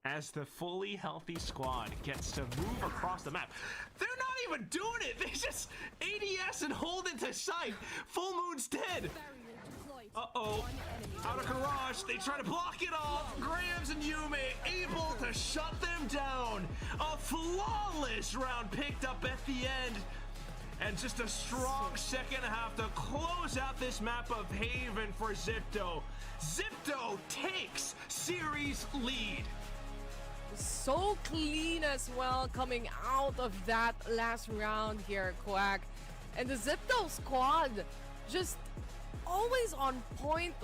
as the fully healthy squad, gets to move across the map. They're not even doing it! They just ADS and hold into sight! Full Moon's dead! Uh-oh. Out of garage, they try to block it off. Grams and Yume able to shut them down. A flawless round picked up at the end. And just a strong second half to close out this map of Haven for Zipto. Zipto takes series lead. So clean as well coming out of that last round here, Quack. And the Zipto squad just always on point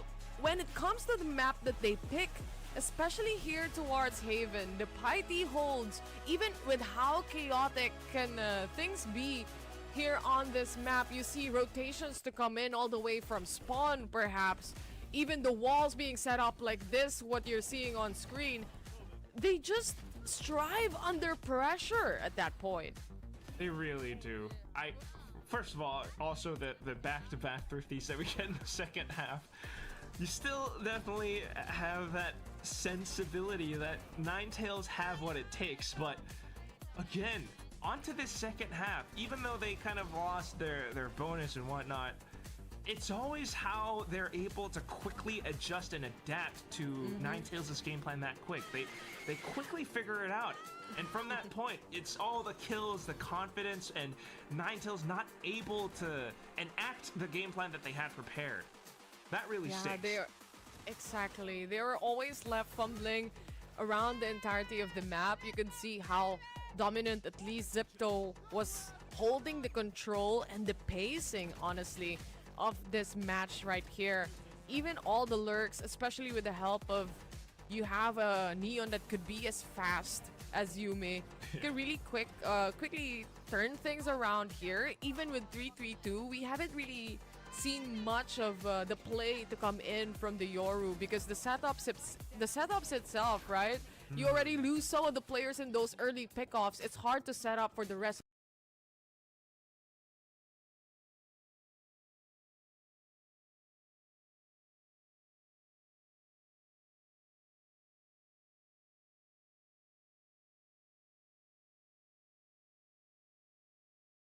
when it comes to the map that they pick, especially here towards Haven. The Piety holds, even with how chaotic can things be, here on this map. You see rotations to come in all the way from spawn, perhaps. Even the walls being set up like this, what you're seeing on screen. They just strive under pressure at that point. They really do. First of all, also the back-to-back thrifties that we get in the second half. You still definitely have that sensibility that Ninetales have what it takes, but again, onto this second half, even though they kind of lost their bonus and whatnot, it's always how they're able to quickly adjust and adapt to Ninetales' game plan that quick. They quickly figure it out. And from that point, it's all the kills, the confidence, and Ninetales not able to enact the game plan that they had prepared. That really stinks. Exactly. They were always left fumbling around the entirety of the map. You can see how dominant at least Zipto was holding the control and the pacing, honestly, of this match right here. Even all the lurks, especially with the help of, you have a Neon that could be as fast as Yume, can really quickly turn things around here. Even with 3-3-2, we haven't really seen much of the play to come in from the Yoru, because the setups itself, right? You already lose some of the players in those early pickoffs. It's hard to set up for the rest